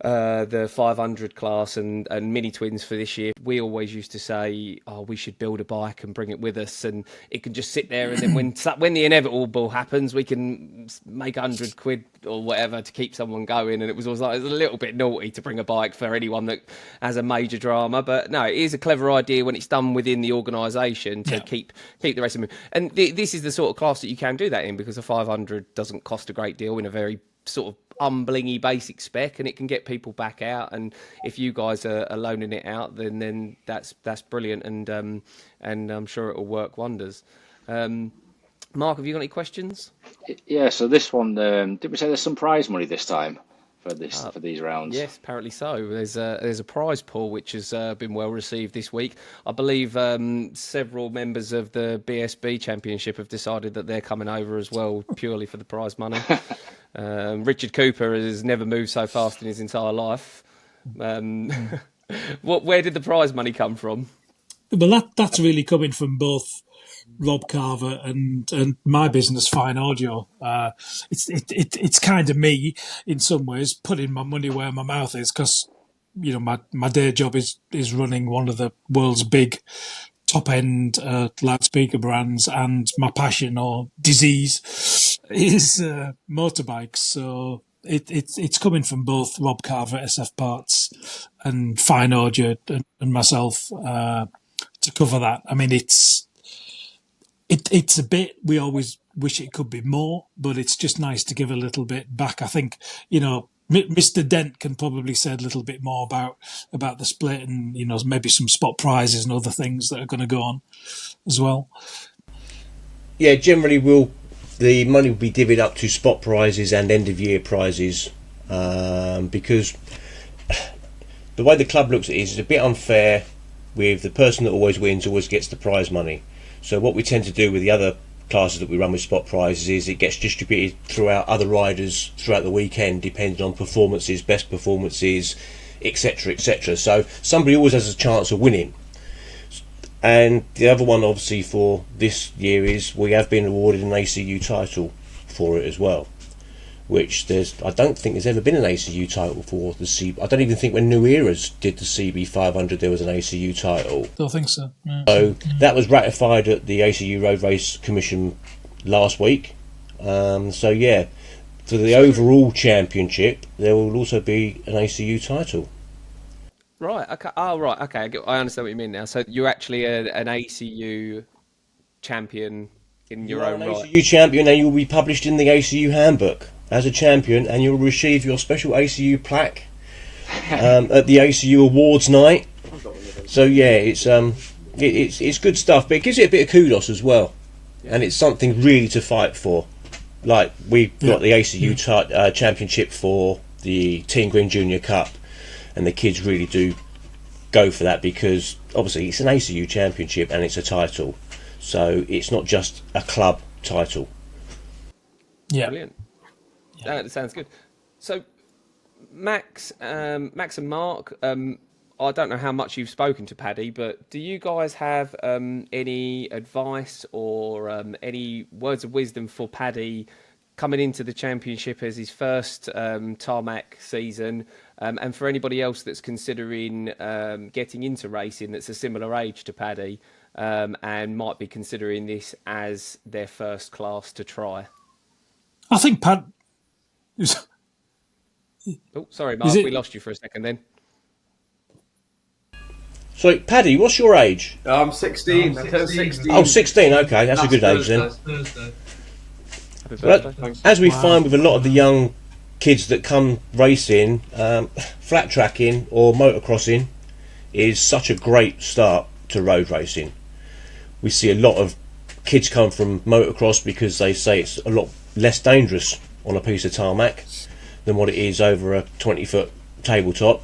the 500 class and mini twins for this year. We always used to say, we should build a bike and bring it with us, and it can just sit there, and then when the inevitable happens, we can make 100 quid or whatever to keep someone going. And it was always like, it's a little bit naughty to bring a bike for anyone that has a major drama, but no, it is a clever idea when it's done within the organisation to keep the racing moving. And this is the sort of class that you can do that in, because a 500 doesn't cost a great deal in a very sort of umblingy basic spec, and it can get people back out. And if you guys are loaning it out, then that's brilliant, and I'm sure it will work wonders. Mark, have you got any questions? Yeah, so this one, did we say there's some prize money this time for these rounds? Yes, apparently so. There's a prize pool which has been well received this week. I believe several members of the BSB Championship have decided that they're coming over as well, purely for the prize money. Richard Cooper has never moved so fast in his entire life. Where did the prize money come from? Well, that's really coming from both Rob Carver and my business, Fine Audio. It's kind of me in some ways putting my money where my mouth is, because my day job is running one of the world's big top end loudspeaker brands, and my passion or disease is motorbikes. So it's coming from both Rob Carver, SF Parts, and Fine Audio and myself to cover that. I mean, it's a bit, we always wish it could be more, but it's just nice to give a little bit back. I think, Mr. Dent can probably say a little bit more about the split, and, maybe some spot prizes and other things that are going to go on as well. Yeah, generally the money will be divvied up to spot prizes and end of year prizes, because the way the club looks at it is it's a bit unfair with the person that always wins always gets the prize money. So what we tend to do with the other classes that we run with spot prizes is it gets distributed throughout other riders throughout the weekend, depending on performances, best performances, etc, etc. So somebody always has a chance of winning. And the other one, obviously, for this year is we have been awarded an ACU title for it as well, which I don't think there's ever been an ACU title for the CB. I don't even think when New Eras did the CB 500 there was an ACU title. Don't think so. Yeah. So that was ratified at the ACU Road Race Commission last week. So yeah, for the overall championship there will also be an ACU title. Right. Okay. Oh, right. Okay. I understand what you mean now. So you're actually an ACU champion in your own right. ACU champion, and you will be published in the ACU handbook as a champion, and you'll receive your special ACU plaque at the ACU Awards night. So yeah, it's good stuff, but it gives it a bit of kudos as well, and it's something really to fight for. Like we've got the ACU championship for the Team Green Junior Cup, and the kids really do go for that, because obviously it's an ACU championship and it's a title, so it's not just a club title. Yeah. Brilliant. That sounds good. So, Max and Mark, I don't know how much you've spoken to Paddy, but do you guys have any advice or any words of wisdom for Paddy coming into the championship as his first tarmac season, and for anybody else that's considering getting into racing that's a similar age to Paddy, and might be considering this as their first class to try? I think Oh, sorry, Mark, we lost you for a second then. So, Paddy, what's your age? I'm 16. I turned 16. Oh, 16, okay, that's a good age then. Well, as we find with a lot of the young kids that come racing, flat tracking or motocrossing is such a great start to road racing. We see a lot of kids come from motocross because they say it's a lot less dangerous on a piece of tarmac than what it is over a 20-foot tabletop,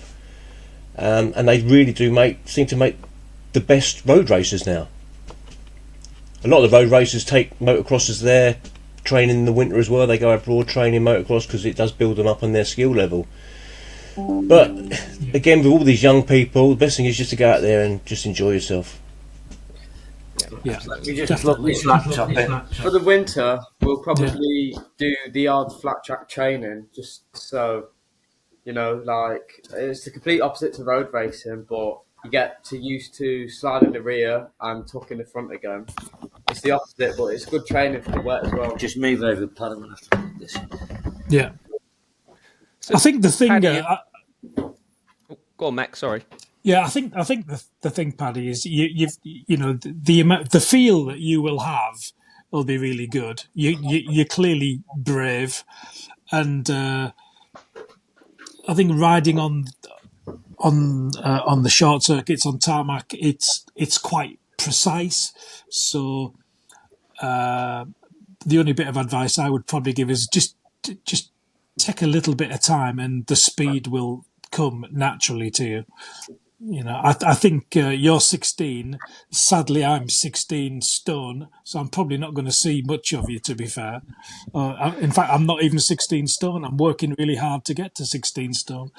and they really do seem to make the best road racers now. A lot of the road racers take motocrossers there training in the winter as well. They go abroad training motocross because it does build them up on their skill level. But again, with all these young people, the best thing is just to go out there and just enjoy yourself. Yeah. We just look this laptop in. For the winter, we'll probably do the odd flat track training, just so, you know, like, it's the complete opposite to road racing, but you get used to slide in the rear and tuck in the front again. It's the opposite, but it's good training for the wet as well. Just move over the pad. I'm going to have to do this. Yeah. So, I think the thing... Paddy, go on, Max, sorry. Yeah, I think the thing, Paddy, is you know the amount, the feel that you will have will be really good. You're clearly brave, and I think riding on the short circuits on tarmac, it's quite precise. So the only bit of advice I would probably give is just take a little bit of time, and the speed will come naturally to you. You know, I think you're 16. Sadly, I'm 16 stone, so I'm probably not going to see much of you, to be fair. In fact, I'm not even 16 stone. I'm working really hard to get to 16 stone.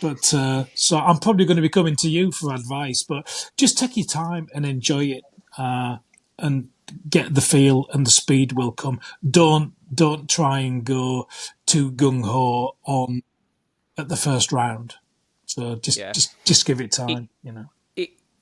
But so I'm probably going to be coming to you for advice. But just take your time and enjoy it, and get the feel, and the speed will come. Don't try and go too gung ho on at the first round. So just give it time, you know.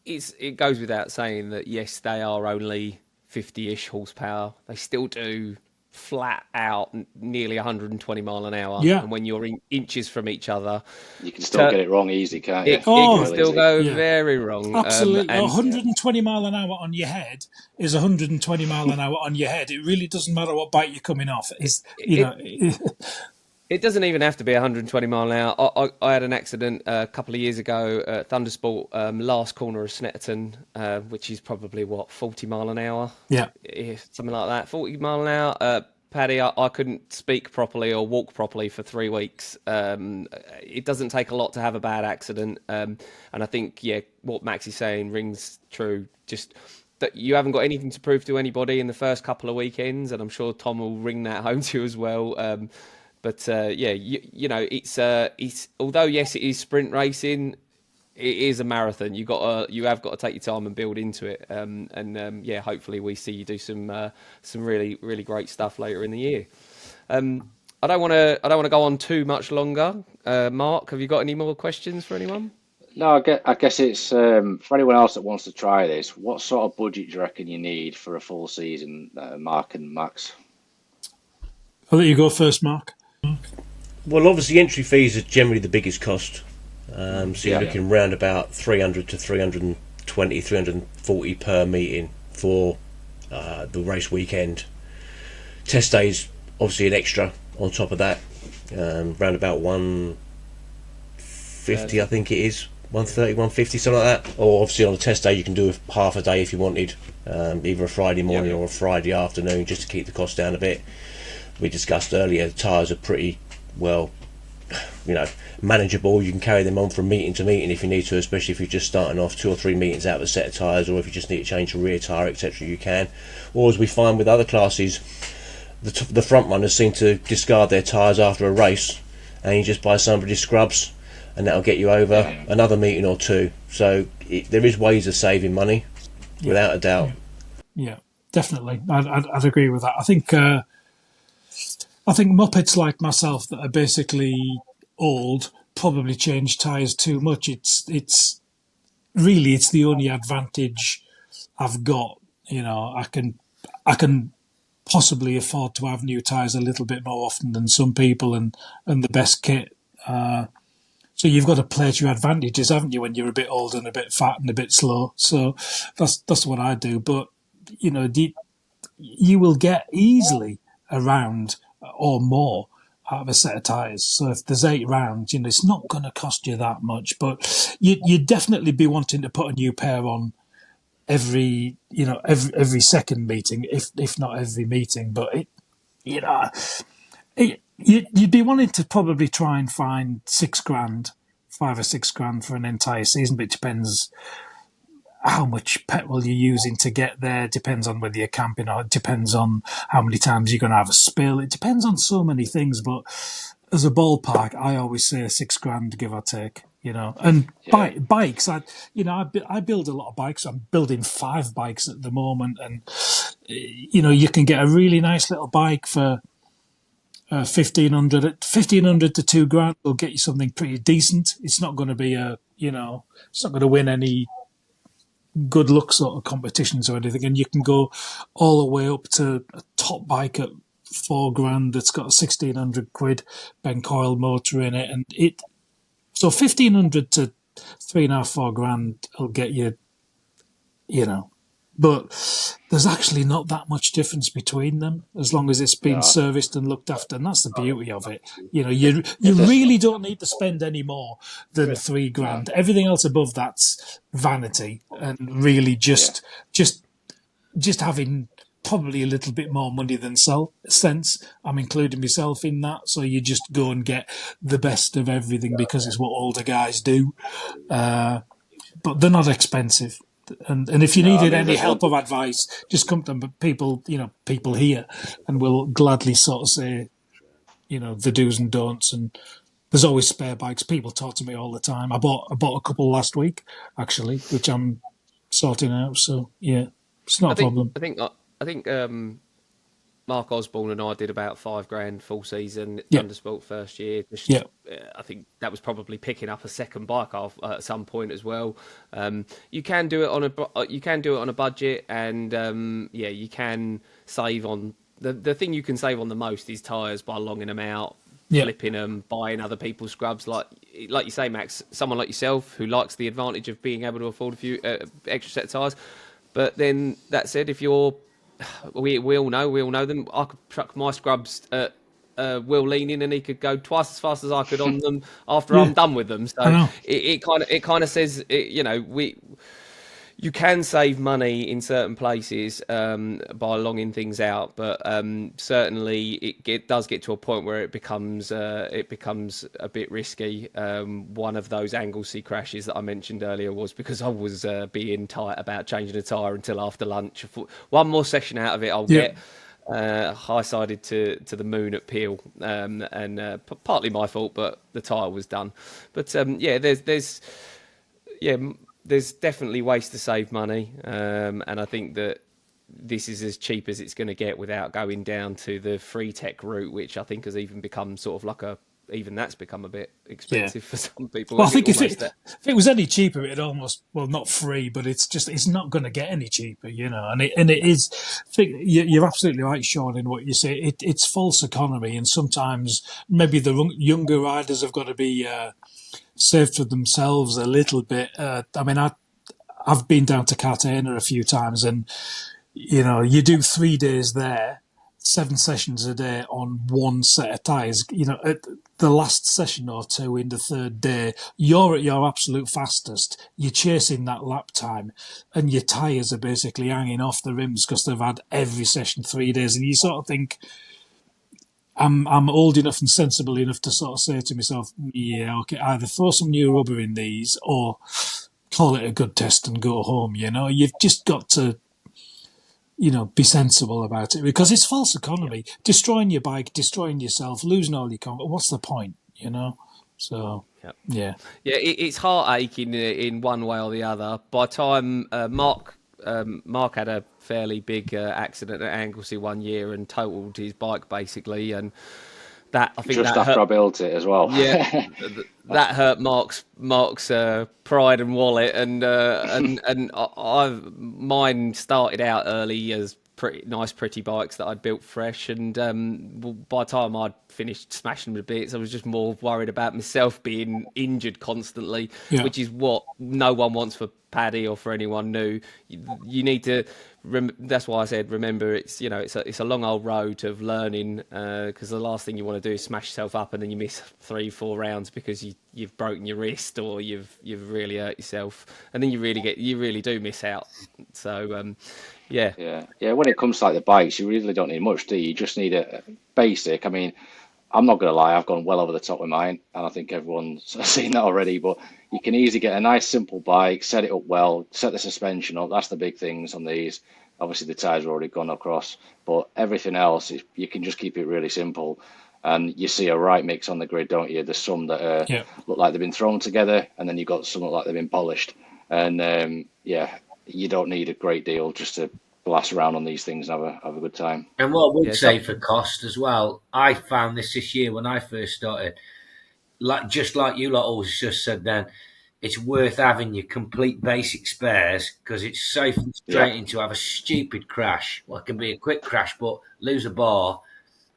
It goes without saying that yes, they are only 50-ish horsepower. They still do flat out nearly 120 mile an hour. Yeah. And when you're inches from each other, You can still get it wrong easy, can't you? it can still go very wrong. Absolutely. And 120 mile an hour on your head is 120 mile an hour on your head. It really doesn't matter what bike you're coming off. It doesn't even have to be 120 mile an hour. I had an accident a couple of years ago at Thundersport, last corner of Snetterton, which is probably, 40 mile an hour? Yeah. Something like that, 40 mile an hour. Paddy, I couldn't speak properly or walk properly for 3 weeks. It doesn't take a lot to have a bad accident. And I think, what Max is saying rings true. Just that you haven't got anything to prove to anybody in the first couple of weekends. And I'm sure Tom will ring that home to you as well. But you know, it's although yes, it is sprint racing, it is a marathon. You have got to take your time and build into it. Hopefully we see you do some really really great stuff later in the year. I don't want to go on too much longer. Mark, have you got any more questions for anyone? No, I guess it's for anyone else that wants to try this. What sort of budget do you reckon you need for a full season, Mark and Max? I'll let you go first, Mark. Well, obviously entry fees are generally the biggest cost. So you're looking round about 300 to 320, 340 per meeting for the race weekend. Test days, obviously an extra on top of that. Round about 150, I think it is. 130, 150, something like that. Or obviously on a test day you can do half a day if you wanted, either a Friday morning or a Friday afternoon, just to keep the cost down a bit. We discussed earlier, the tyres are pretty well manageable. You can carry them on from meeting to meeting if you need to, especially if you're just starting off 2 or 3 meetings out of a set of tyres, or if you just need to change a rear tyre, etc. You can. Or as we find with other classes, the front runners seem to discard their tyres after a race, and you just buy somebody's scrubs, and that'll get you over another meeting or two. So there is ways of saving money, without a doubt. Yeah, definitely. I'd agree with that. I think Muppets like myself that are basically old probably change tyres too much. It's really the only advantage I've got. I can possibly afford to have new tyres a little bit more often than some people, and the best kit. So you've got to play to your advantages, haven't you, when you're a bit old and a bit fat and a bit slow? So that's what I do. But you will get easily a round or more out of a set of tyres. So if there's 8 rounds, it's not going to cost you that much. But you'd definitely be wanting to put a new pair on every second meeting, if not every meeting. But you'd be wanting to probably try and find £6,000, 5 or 6 grand for an entire season. But it depends how much petrol you're using to get there. It depends on whether you're camping, or it depends on how many times you're going to have a spill. It depends on so many things. But as a ballpark, I always say £6,000, give or take. And bikes. I build a lot of bikes. I'm building 5 bikes at the moment, and you can get a really nice little bike for 1,500 to £2,000 will get you something pretty decent. It's not going to be it's not going to win any good luck sort of competitions or anything. And you can go all the way up to a top bike at £4,000 that's got a 1,600 quid Ben Coyle motor in it, and so 1,500 to 3.5, £4,000 will get you, But there's actually not that much difference between them, as long as it's been serviced and looked after, and that's the beauty of it. You really don't need to spend any more than £3,000. Everything else above that's vanity, and really just having probably a little bit more money than sense. I'm including myself in that. So you just go and get the best of everything because it's what older guys do. But they're not expensive. And if you needed any help or advice, just come to them. People here, and will gladly sort of say, the do's and don'ts. And there's always spare bikes. People talk to me all the time. I bought a couple last week, actually, which I'm sorting out. So yeah, it's not a problem. I think Mark Osborne and I did about £5,000 full season at Thundersport first year. I think that was probably picking up a second bike at some point as well. You can do it on a budget, and you can save on the thing you can save on the most is tyres by longing them out, flipping them, buying other people's scrubs. Like you say, Max, someone like yourself who likes the advantage of being able to afford a few extra set of tyres. But then that said, if you're we all know them. I could chuck my scrubs at Will leaning, and he could go twice as fast as I could on them after I'm done with them. So it kind of says, you can save money in certain places by longing things out, but certainly it does get to a point where it becomes a bit risky. One of those Anglesey crashes that I mentioned earlier was because I was being tight about changing a tyre until after lunch. One more session out of it, I'll get. High-sided to the moon at Peel, and partly my fault, but the tyre was done. But there's definitely ways to save money, and I think that this is as cheap as it's going to get without going down to the free tech route, which I think has even become sort of even that's become a bit expensive for some people. Well, I think if it was any cheaper, it'd almost, not free, but it's not going to get any cheaper, and it is. You're absolutely right, Shaun, in what you say. It's false economy, and sometimes maybe the younger riders have got to be saved for themselves a little bit. I've been down to Cartagena a few times, and you do 3 days there, 7 sessions a day on one set of tyres. At the last session or two in the 3rd day, you're at your absolute fastest. You're chasing that lap time, and your tyres are basically hanging off the rims because they've had every session 3 days. And you sort of think, I'm old enough and sensible enough to sort of say to myself, yeah, okay, either throw some new rubber in these or call it a good test and go home. You've just got to, be sensible about it because it's false economy. Destroying your bike, destroying yourself, losing all your comfort. What's the point? So yeah. It's heartache in one way or the other. By the time Mark had a fairly big accident at Anglesey one year and totaled his bike basically, and that I think just that after hurt. I built it as well. Yeah, that hurt Mark's pride and wallet, and mine started out early as pretty bikes that I'd built fresh, and by the time I'd finished smashing them to bits, I was just more worried about myself being injured constantly, which is what no one wants for Paddy or for anyone new. You need to. That's why I said remember it's a long old road of learning, because the last thing you want to do is smash yourself up and then you miss 3-4 rounds because you've broken your wrist or you've really hurt yourself, and then you really do miss out. So yeah. When it comes to like the bikes, you really don't need much, do you? You just need a basic. I mean, I'm not going to lie, I've gone well over the top with mine, and I think everyone's seen that already. But you can easily get a nice, simple bike, set it up well, set the suspension up. That's the big things on these. Obviously, the tyres are already gone across, but everything else, you can just keep it really simple. And you see a right mix on the grid, don't you? There's some that look like they've been thrown together, and then you've got some that look like they've been polished. And you don't need a great deal just to blast around on these things and have a good time. And what I would say for cost as well, I found this year when I first started, just like you lot always just said then, it's worth having your complete basic spares because it's so frustrating to have a stupid crash. Well, it can be a quick crash, but lose a bar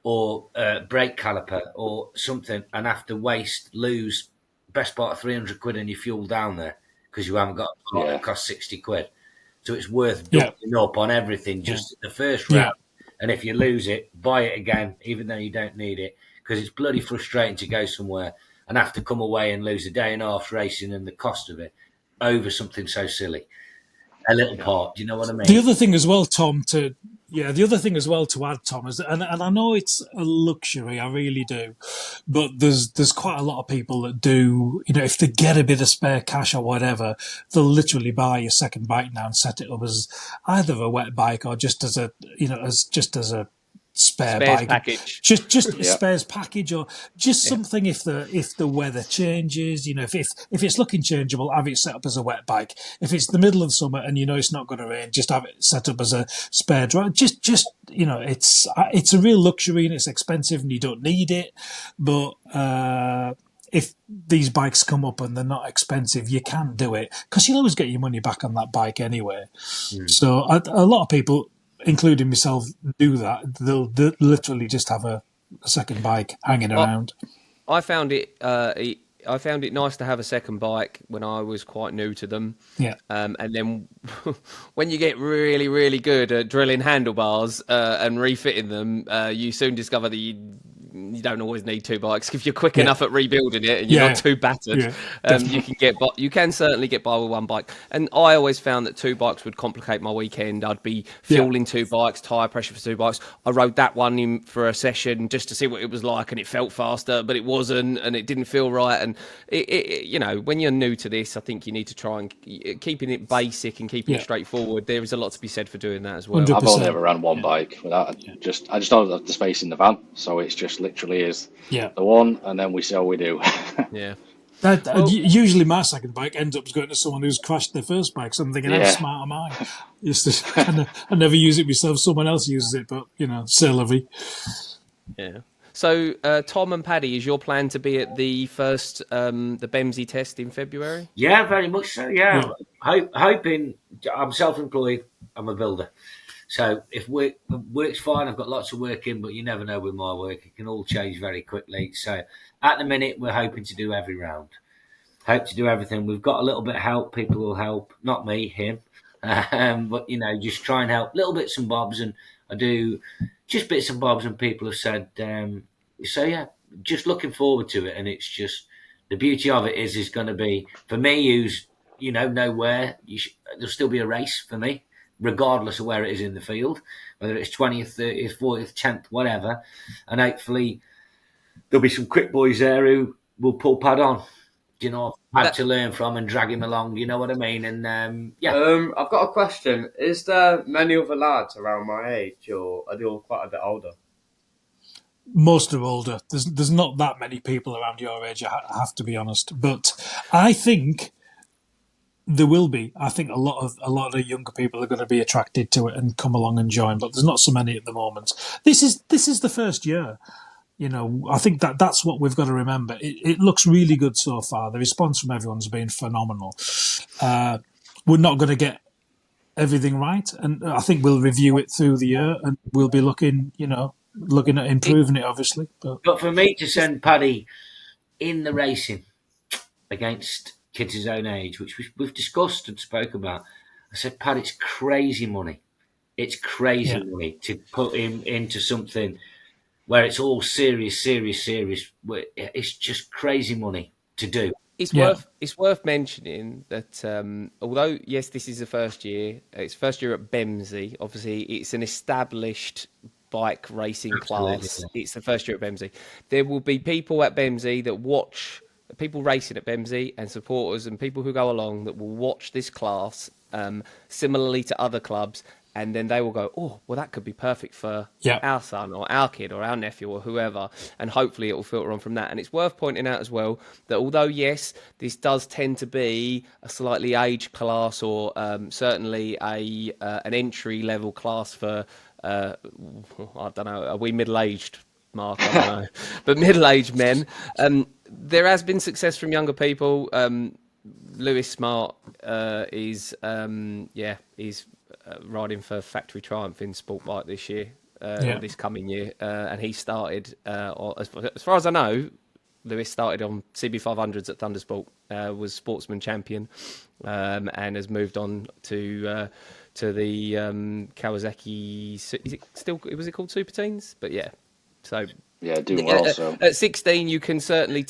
or a brake caliper or something and have to lose best part of 300 quid in your fuel down there because you haven't got a part that costs 60 quid. So it's worth doubling up on everything just at the first round. And if you lose it, buy it again, even though you don't need it, because it's bloody frustrating to go somewhere and have to come away and lose a day and a half racing and the cost of it over something so silly. A little part, do you know what I mean? The other thing as well, Tom, to add, Tom, is, and I know it's a luxury, I really do, but there's quite a lot of people that do, if they get a bit of spare cash or whatever, they'll literally buy a second bike now and set it up as either a wet bike or just as a spares bike package, just a spares package, or just something if the weather changes. If it's looking changeable, have it set up as a wet bike. If it's the middle of summer and it's not going to rain, just have it set up as a spare drive. Just it's a real luxury and it's expensive and you don't need it, but if these bikes come up and they're not expensive, you can do it because you'll always get your money back on that bike anyway. So a lot of people, including myself, do that. They'll literally just have a second bike hanging around. I found it nice to have a second bike when I was quite new to them. Yeah. And then when you get really, really good at drilling handlebars and refitting them, you soon discover that you don't always need two bikes. If you're quick enough at rebuilding it and you're not too battered, you can certainly get by with one bike. And I always found that two bikes would complicate my weekend. I'd be fueling two bikes, tyre pressure for two bikes. I rode that one in for a session just to see what it was like, and it felt faster, but it wasn't, and it didn't feel right. And when you're new to this, I think you need to try and keeping it basic and keeping it straightforward. There is a lot to be said for doing that as well. 100%. I've only ever ran one bike without I just don't have the space in the van, so it's just literally is the one, and then we see how we do. Usually my second bike ends up going to someone who's crashed their first bike, so I'm thinking, how smart am I? I never use it myself, someone else uses it, but c'est la vie. So Tom and Paddy, is your plan to be at the first the Bemsee test in February? Yeah, very much so. Hoping. I'm self-employed, I'm a builder, so if work's fine, I've got lots of work in, but you never know with my work, it can all change very quickly. So at the minute, we're hoping to do every round. Hope to do everything. We've got a little bit of help. People will help, not me, him. But just try and help little bits and bobs, and I do just bits and bobs, and people have said, just looking forward to it. And it's just the beauty of it is going to be for me, who's nowhere. There'll still be a race for me. regardless of where it is in the field, whether it's 20th, 30th, 40th, 10th, whatever. And hopefully there'll be some quick boys there who will pull Pad on. Had to learn from and drag him along, you know what I mean? And I've got a question. Is there many other lads around my age, or are they all quite a bit older? Most are older. There's not that many people around your age, I have to be honest. But I think there will be. I think a lot of younger people are going to be attracted to it and come along and join. But there's not so many at the moment. This is the first year. I think that's what we've got to remember. It looks really good so far. The response from everyone's been phenomenal. We're not going to get everything right, and I think we'll review it through the year, and we'll be looking at improving it, obviously. But for me to send Paddy in the racing against kids his own age, which we've discussed and spoke about, I said, Paddy, it's crazy money. It's crazy money to put him into something where it's all serious. It's just crazy money to do. It's worth mentioning that although yes, this is the first year. It's first year at Bemsee. Obviously, it's an established bike racing class. Yeah. It's the first year at Bemsee. There will be people at Bemsee that watch people racing at Bemsee, and supporters and people who go along that will watch this class similarly to other clubs. And then they will go, oh, well, that could be perfect for our son or our kid or our nephew or whoever. And hopefully it will filter on from that. And it's worth pointing out as well that although, yes, this does tend to be a slightly aged class or certainly an entry-level class for, I don't know, are we middle-aged, Mark? I don't know. But middle-aged men. There has been success from younger people. Lewis Smart is riding for Factory Triumph in Sport Bike this year, or this coming year, and he started, as far as I know, Lewis started on CB500s at Thundersport, was sportsman champion, and has moved on to the Kawasaki. Was it called Super Teens? But yeah, so. Yeah, doing well. So at 16, you can certainly.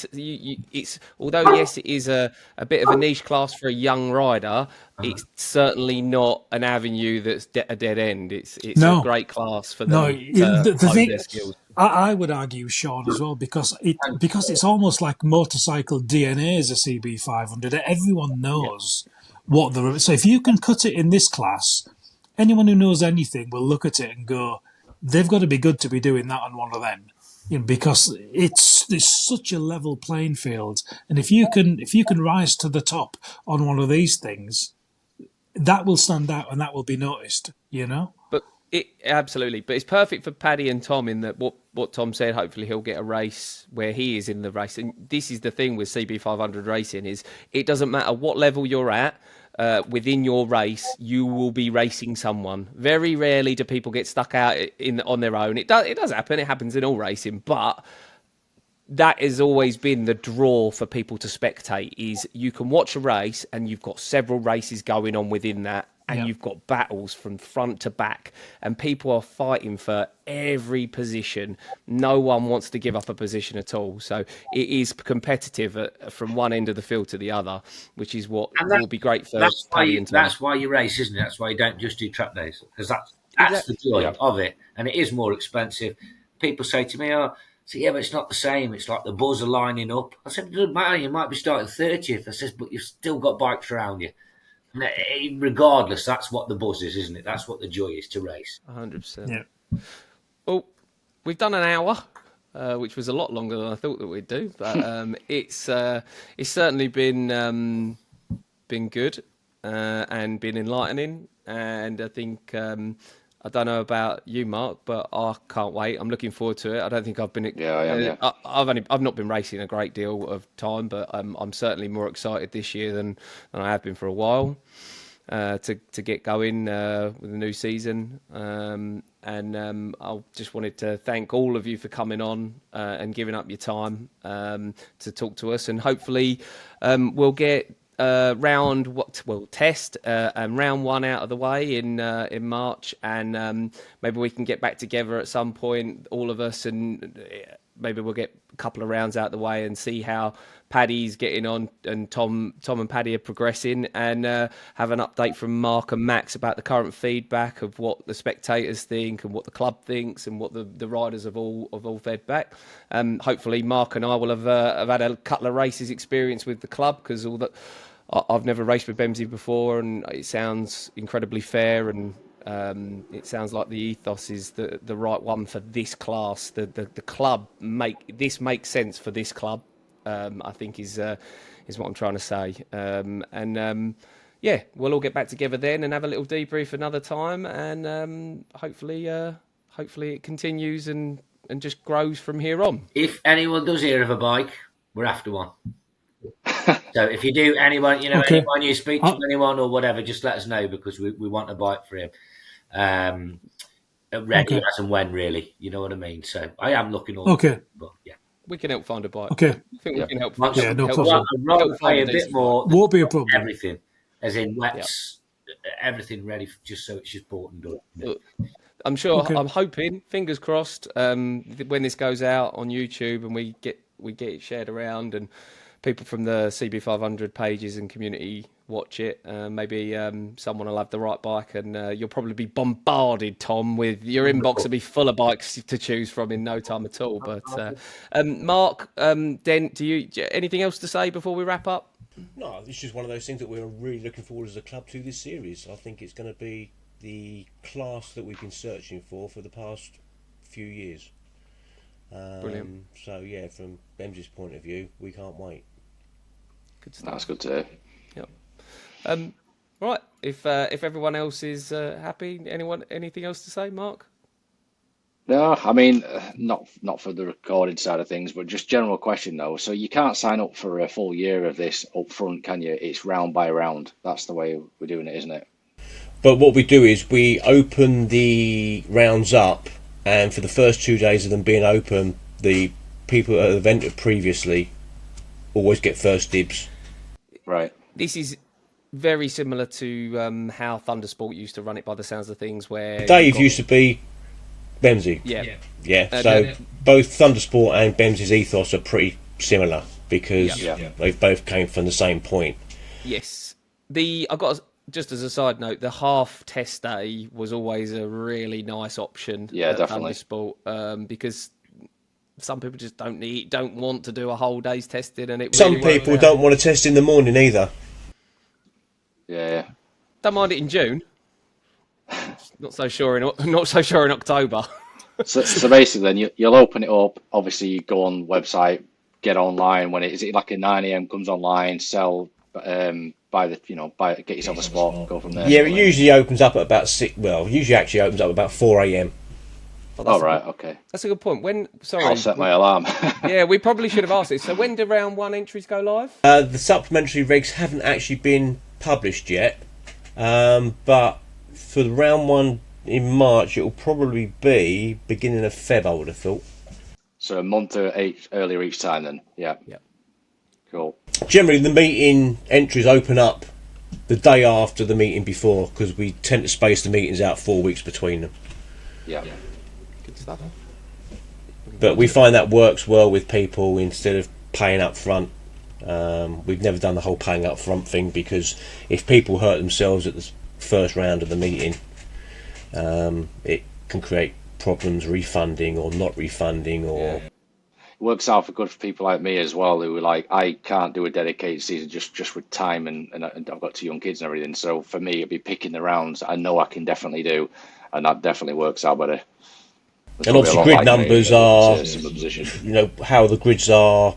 It's although yes, it is a bit of a niche class for a young rider. It's certainly not an avenue that's a dead end. It's a great class for them to hone their skills. I would argue, Shaun, as well, because it's almost like motorcycle DNA as a CB500. Everyone knows what the. So if you can cut it in this class, anyone who knows anything will look at it and go, they've got to be good to be doing that on one of them. Because it's such a level playing field, and if you can rise to the top on one of these things, that will stand out and that will be noticed. But absolutely, but it's perfect for Paddy and Tom in that what Tom said. Hopefully, he'll get a race where he is in the race, and this is the thing with CB500 racing is it doesn't matter what level you're at. Within your race, you will be racing someone. Very rarely do people get stuck out on their own. It does happen. It happens in all racing, but that has always been the draw for people to spectate. Is you can watch a race and you've got several races going on within that, and you've got battles from front to back, and people are fighting for every position. No one wants to give up a position at all. So it is competitive from one end of the field to the other, which is what will be great for Paddy and Tom. That's why you race, isn't it? That's why you don't just do track days, because that's the joy of it, and it is more expensive. People say to me, but it's not the same. It's like the buzz are lining up. I said, it doesn't matter. You might be starting 30th. I says, but you've still got bikes around you. Regardless, that's what the buzz is, isn't it? That's what the joy is to race. 100%. Yeah. Well, we've done an hour, which was a lot longer than I thought that we'd do, but it's certainly been good and been enlightening, and I think. I don't know about you, Mark, but I can't wait. I'm looking forward to it. I don't think I've been. Yeah, I am. Yeah. I've not been racing a great deal of time, but I'm certainly more excited this year than I have been for a while to get going with the new season. And I just wanted to thank all of you for coming on and giving up your time to talk to us, and hopefully we'll get. Round one out of the way in March, and maybe we can get back together at some point, all of us, and maybe we'll get couple of rounds out the way and see how Paddy's getting on, and Tom and Paddy are progressing, and have an update from Mark and Max about the current feedback of what the spectators think and what the club thinks and what the riders have all fed back. Hopefully, Mark and I will have had a couple of races experience with the club, because I've never raced with Bemsee before, and it sounds incredibly fair, and it sounds like the ethos is the right one for this class. The club makes sense for this club. I think is what I'm trying to say. Yeah, we'll all get back together then and have a little debrief another time, and hopefully it continues and just grows from here on. If anyone does hear of a bike, we're after one. So if you do, anyone you speak to anyone or whatever, just let us know, because we want a bike for him. Ready as and when, really. You know what I mean? So I am looking all but yeah. We can help find a bike. Okay. I think we can help. No problem. I'd rather pay a bit more. Won't be a problem. Everything, as in wets, everything ready, just so it's just bought and done. I'm sure. Okay. I'm hoping, fingers crossed, when this goes out on YouTube and we get it shared around, and people from the CB500 pages and community watch it, maybe someone will have the right bike, and you'll probably be bombarded, Tom, with your inbox will be full of bikes to choose from in no time at all. But Mark, Dent, do you anything else to say before we wrap up? No, it's just one of those things that we're really looking forward as a club to this series. I think it's going to be the class that we've been searching for the past few years. Brilliant. So yeah, from Bemsee's point of view, we can't wait. Good stuff. That's good to hear. Yep. Right. If everyone else is happy, anything else to say, Mark? No, I mean, not for the recording side of things, but just general question though. So you can't sign up for a full year of this up front, can you? It's round by round. That's the way we're doing it, isn't it? But what we do is we open the rounds up, and for the first 2 days of them being open, the people that have entered previously always get first dibs. Right. This is very similar to how Thundersport used to run it, by the sounds of things, where Dave used to be Bemsee. Yeah. So both Thundersport and Bemsee's ethos are pretty similar, because they've both came from the same point. Yes. I got just as a side note, the half test day was always a really nice option. Yeah, definitely. Thundersport, because some people just don't want to do a whole day's testing, and some people don't want to test in the morning either. Yeah. Don't mind it in June. Not so sure in October. so basically, then you'll open it up. Obviously, you go on website, get online. When is it like at 9 a.m. comes online, sell, get yourself a spot, go from there. Yeah, it usually opens up at about 6. Well, usually actually opens up about 4 a.m. Okay. That's a good point. I'll set my alarm. Yeah, we probably should have asked this. So when do round one entries go live? The supplementary regs haven't actually been published yet, but for the round one in March, it will probably be beginning of Feb, I would have thought. So a month earlier each time then? Yeah. Cool. Generally, the meeting entries open up the day after the meeting before, because we tend to space the meetings out 4 weeks between them. Yeah. Good stuff. But we find that works well with people instead of paying up front. We've never done the whole paying up front thing, because if people hurt themselves at the first round of the meeting, it can create problems refunding or not refunding, or it works out for people like me as well, who are like, I can't do a dedicated season just with time, and I've got 2 young kids and everything. So for me, it'd be picking the rounds I know I can definitely do, and that definitely works out better. And obviously grid numbers are, how the grids are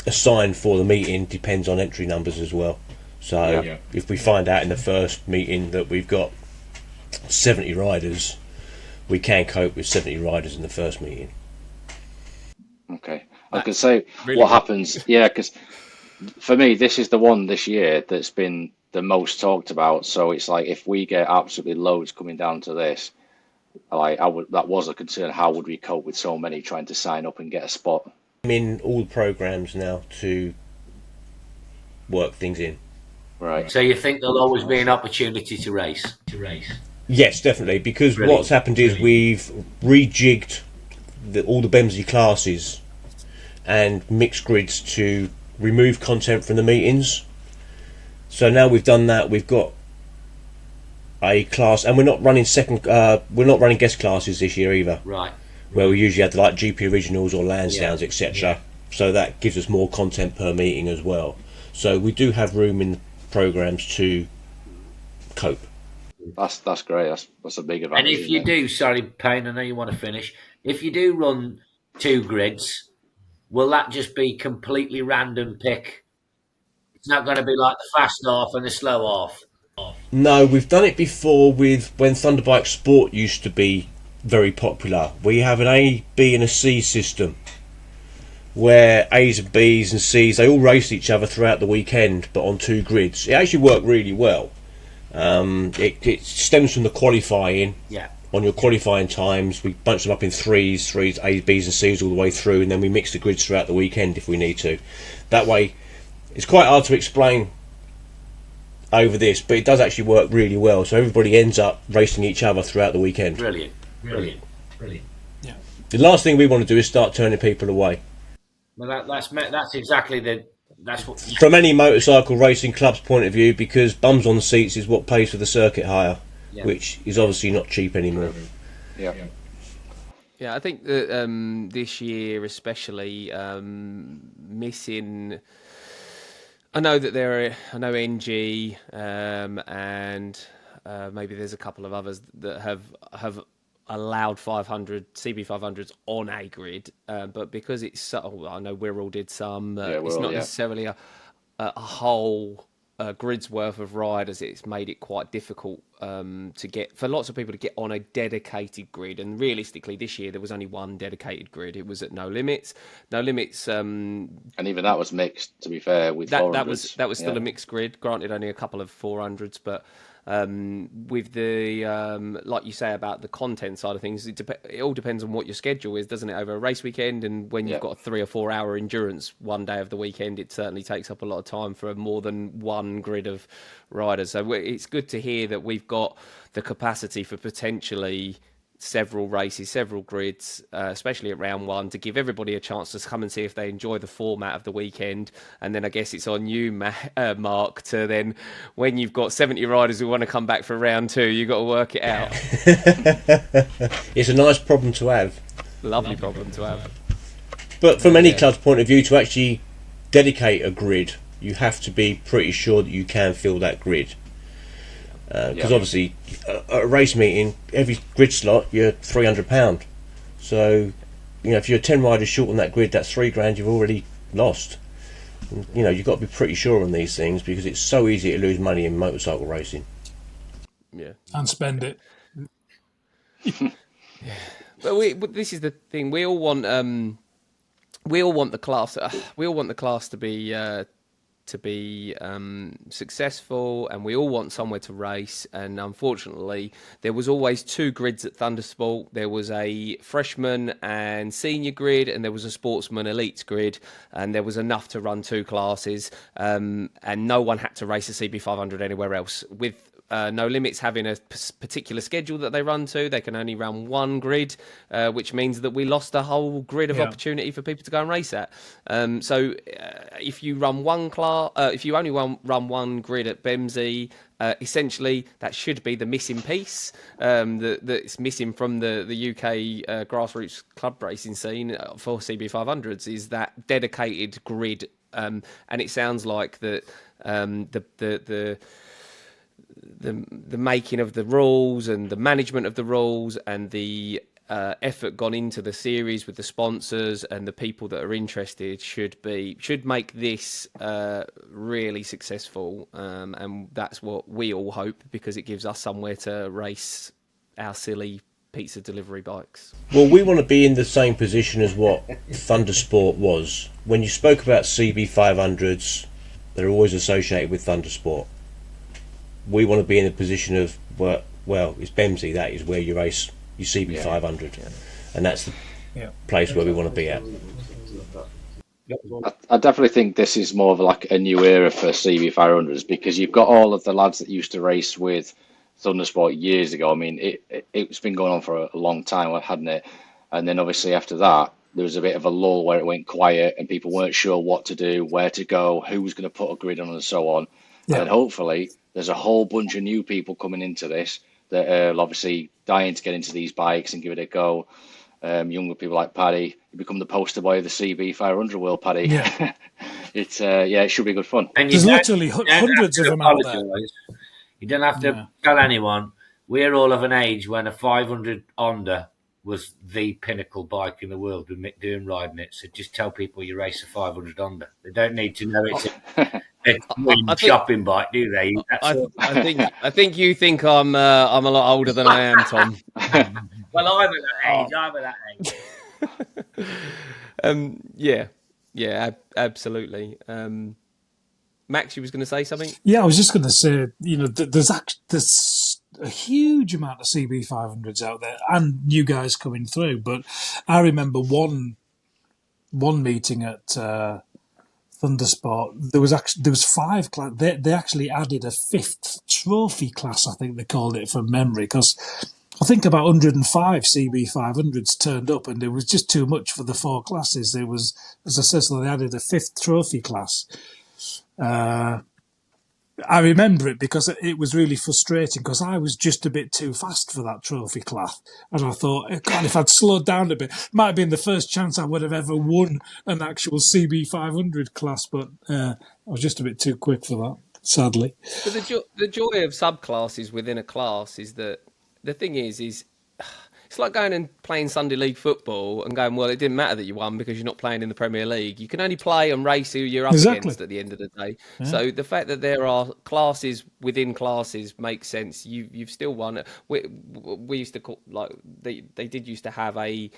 assigned for the meeting depends on entry numbers as well. So if we find out in the first meeting that we've got 70 riders, we can cope with 70 riders in the first meeting. Okay. I can say what happens, because for me, this is the one this year that's been the most talked about. So it's like, if we get absolutely loads coming down to this, that was a concern. How would we cope with so many trying to sign up and get a spot? I'm in all the programs now to work things in. Right. So you think there'll always be an opportunity to race? Yes, definitely, because what's happened is we've rejigged all the Bemsee classes and mixed grids to remove content from the meetings. So now we've done that, we've got a class, and we're not running guest classes this year either. Right. Where we usually had like GP originals or Lansdowns, Yeah. etc. Yeah. So that gives us more content per meeting as well. So we do have room in the programs to cope. That's great. That's a big advantage. And if you do, sorry, Payne, I know you want to finish. If you do run 2 grids, will that just be completely random pick? It's not going to be like the fast half and the slow half. No, we've done it before with when Thunderbike Sport used to be very popular. We have an A, B and a C system where A's and B's and C's, they all race each other throughout the weekend, but on 2 grids. It actually worked really well. It stems from the qualifying. Yeah. On your qualifying times, we bunch them up in threes, A's, B's and C's all the way through, and then we mix the grids throughout the weekend if we need to. That way, it's quite hard to explain over this, but it does actually work really well. So everybody ends up racing each other throughout the weekend. Brilliant. Yeah. The last thing we want to do is start turning people away. Well, that's exactly that's what. From any motorcycle racing club's point of view, because bums on seats is what pays for the circuit hire, which is obviously not cheap anymore. Yeah. Yeah, I think that this year especially missing. I know that I know NG and maybe there's a couple of others that have allowed 500 CB500s on a grid, but because it's so, I know Wirral did some. It's not necessarily a whole grid's worth of riders. It's made it quite difficult to get for lots of people to get on a dedicated grid. And realistically, this year there was only one dedicated grid. It was at No Limits. No Limits, and even that was mixed. To be fair, with 400s. that was still a mixed grid. Granted, only a couple of 400s, but with the like you say about the content side of things, it all depends on what your schedule is, doesn't it? Over a race weekend, and when you've got a 3 or 4 hour endurance one day of the weekend, it certainly takes up a lot of time for more than one grid of riders. So it's good to hear that we've got the capacity for potentially several races, several grids, especially at round 1, to give everybody a chance to come and see if they enjoy the format of the weekend. And then I guess it's on you, Mark, to then, when you've got 70 riders who want to come back for round 2, you've got to work it out. It's a nice problem to have. Lovely problem to have. But from any club's point of view, to actually dedicate a grid, you have to be pretty sure that you can fill that grid. Because obviously, at a race meeting, every grid slot, you're £300. So, if you're 10 riders short on that grid, that's £3,000 you've already lost. And, you've got to be pretty sure on these things, because it's so easy to lose money in motorcycle racing. Yeah. And spend it. But this is the thing. We all want the class. We all want the class to be successful, and we all want somewhere to race. And unfortunately, there was always 2 grids at Thundersport. There was a freshman and senior grid, and there was a sportsman elites grid, and there was enough to run 2 classes, and no one had to race a CB500 anywhere else. With No Limits having a particular schedule that they run to, they can only run 1 grid, which means that we lost a whole grid of opportunity for people to go and race at. So if you run if you only run 1 grid at Bemsee, essentially that should be the missing piece that's missing from the UK grassroots club racing scene for CB500s, is that dedicated grid. And it sounds like that the making of the rules and the management of the rules and the effort gone into the series with the sponsors and the people that are interested should make this really successful, and that's what we all hope, because it gives us somewhere to race our silly pizza delivery bikes. Well, we want to be in the same position as what Thundersport was. When you spoke about CB500s, they're always associated with Thundersport. We want to be in a position of, well, it's Bemsee, that is where you race your CB500, and that's the place where we want to be at. I definitely think this is more of like a new era for CB500s, because you've got all of the lads that used to race with Thundersport years ago. I mean, it's been going on for a long time, hadn't it? And then obviously after that, there was a bit of a lull where it went quiet and people weren't sure what to do, where to go, who was going to put a grid on, and so on. Yeah. And then hopefully there's a whole bunch of new people coming into this that are obviously dying to get into these bikes and give it a go. Younger people like Paddy, you become the poster boy of the CB 500 world, Paddy. Yeah. It's it should be good fun. And There's literally hundreds of them out there. You don't have to tell anyone. We're all of an age when a 500 Honda was the pinnacle bike in the world with Mick Doon riding it. So just tell people you race a 500 Honda. They don't need to know it's a shopping bike, do they? I think you think I'm a lot older than I am, Tom. Well, I'm at that age. Yeah, absolutely. Max, you was going to say something? Yeah, I was just going to say, there's a huge amount of CB500s out there and new guys coming through. But I remember one meeting at Thundersport. There was 5 class. They actually added a 5th trophy class. I think they called it from memory, because I think about 105 CB500s turned up, and it was just too much for the 4 classes. There was, as I said, so they added a 5th trophy class. I remember it because it was really frustrating, because I was just a bit too fast for that trophy class. And I thought, God, if I'd slowed down a bit, might have been the first chance I would have ever won an actual CB500 class. But I was just a bit too quick for that, sadly. But the joy of subclasses within a class is that the thing is it's like going and playing Sunday League football and going, well, it didn't matter that you won because you're not playing in the Premier League. You can only play and race who you're up against at the end of the day. Yeah. So the fact that there are classes within classes makes sense. You've still won. We used to call, like, they did used to have a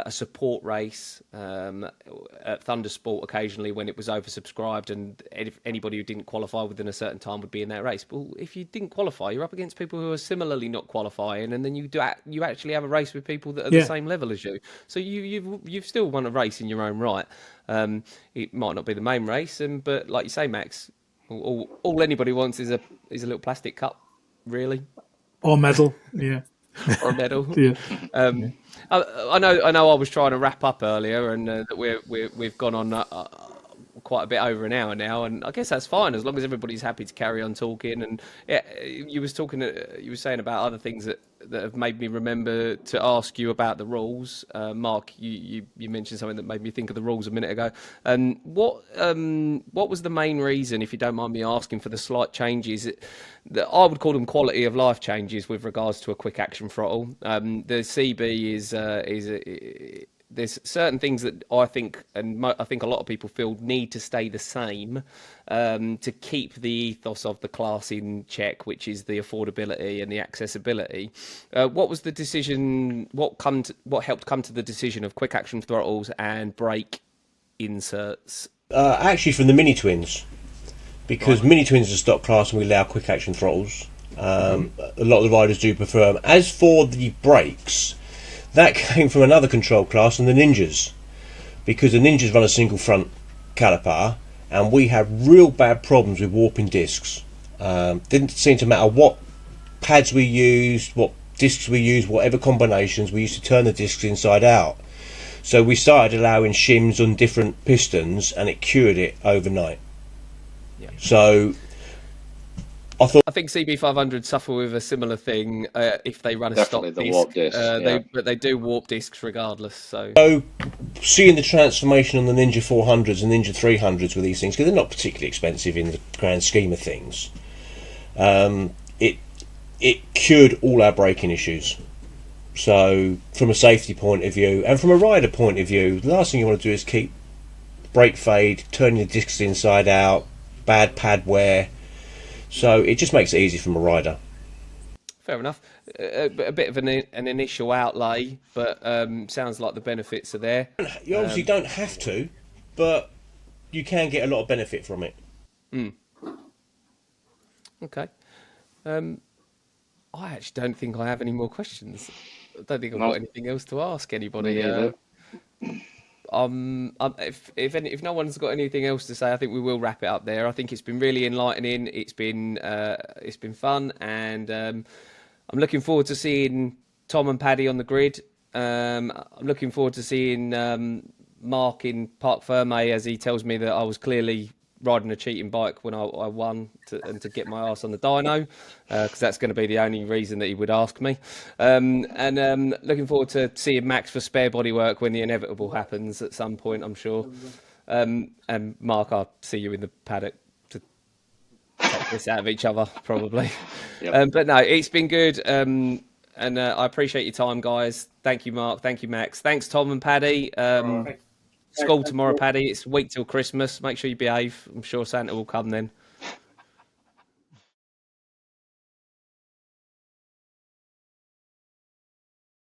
support race at Thundersport occasionally when it was oversubscribed, and if anybody who didn't qualify within a certain time would be in that race. But if you didn't qualify, you're up against people who are similarly not qualifying, and then you actually have a race with people that are the same level as you. So you've still won a race in your own right. It might not be the main race, but like you say, Max, all anybody wants is a little plastic cup, really, or medal, yeah. Or a medal. Yeah. I know. I was trying to wrap up earlier, and that we've gone on quite a bit over an hour now, and I guess that's fine as long as everybody's happy to carry on talking. And you were saying about other things that have made me remember to ask you about the rules. Mark, you mentioned something that made me think of the rules a minute ago. And what was the main reason, if you don't mind me asking, for the slight changes that I would call them quality of life changes with regards to a quick action throttle? The CB is there's certain things that I think, and I think a lot of people feel, need to stay the same to keep the ethos of the class in check, which is the affordability and the accessibility. What was the decision? What helped come to the decision of quick action throttles and brake inserts? Actually, from the mini twins, because mini twins are stock class and we allow quick action throttles. A lot of the riders do prefer them. As for the brakes, that came from another control class and the Ninjas, because the Ninjas run a single front caliper and we had real bad problems with warping discs. Didn't seem to matter what pads we used, what discs we used, whatever combinations, we used to turn the discs inside out. So we started allowing shims on different pistons and it cured it overnight. Yeah. So I think CB500 suffer with a similar thing if they run a definitely stock the disc. Warp discs, but they do warp discs regardless. So seeing the transformation on the Ninja 400s and Ninja 300s with these things, because they're not particularly expensive in the grand scheme of things, it cured all our braking issues. So from a safety point of view and from a rider point of view, the last thing you want to do is keep brake fade, turning the discs inside out, bad pad wear. So it just makes it easy from a rider. Fair enough. A bit of an initial outlay, but sounds like the benefits are there. You obviously don't have to, but you can get a lot of benefit from it. Okay. I actually don't think I have any more questions. I don't think I've got anything else to ask anybody. If no one's got anything else to say, I think we will wrap it up there. I think it's been really enlightening. It's been fun, and I'm looking forward to seeing Tom and Paddy on the grid. I'm looking forward to seeing Mark in Parc Ferme, as he tells me that I was clearly riding a cheating bike when I won, and to get my ass on the dyno, because that's going to be the only reason that he would ask me. And looking forward to seeing Max for spare bodywork when the inevitable happens at some point, I'm sure. And Mark, I'll see you in the paddock to take this out of each other, probably. Yep. But no, it's been good. And I appreciate your time, guys. Thank you, Mark. Thank you, Max. Thanks, Tom and Paddy. School tomorrow, Paddy. It's a week till Christmas. Make sure you behave. I'm sure Santa will come then.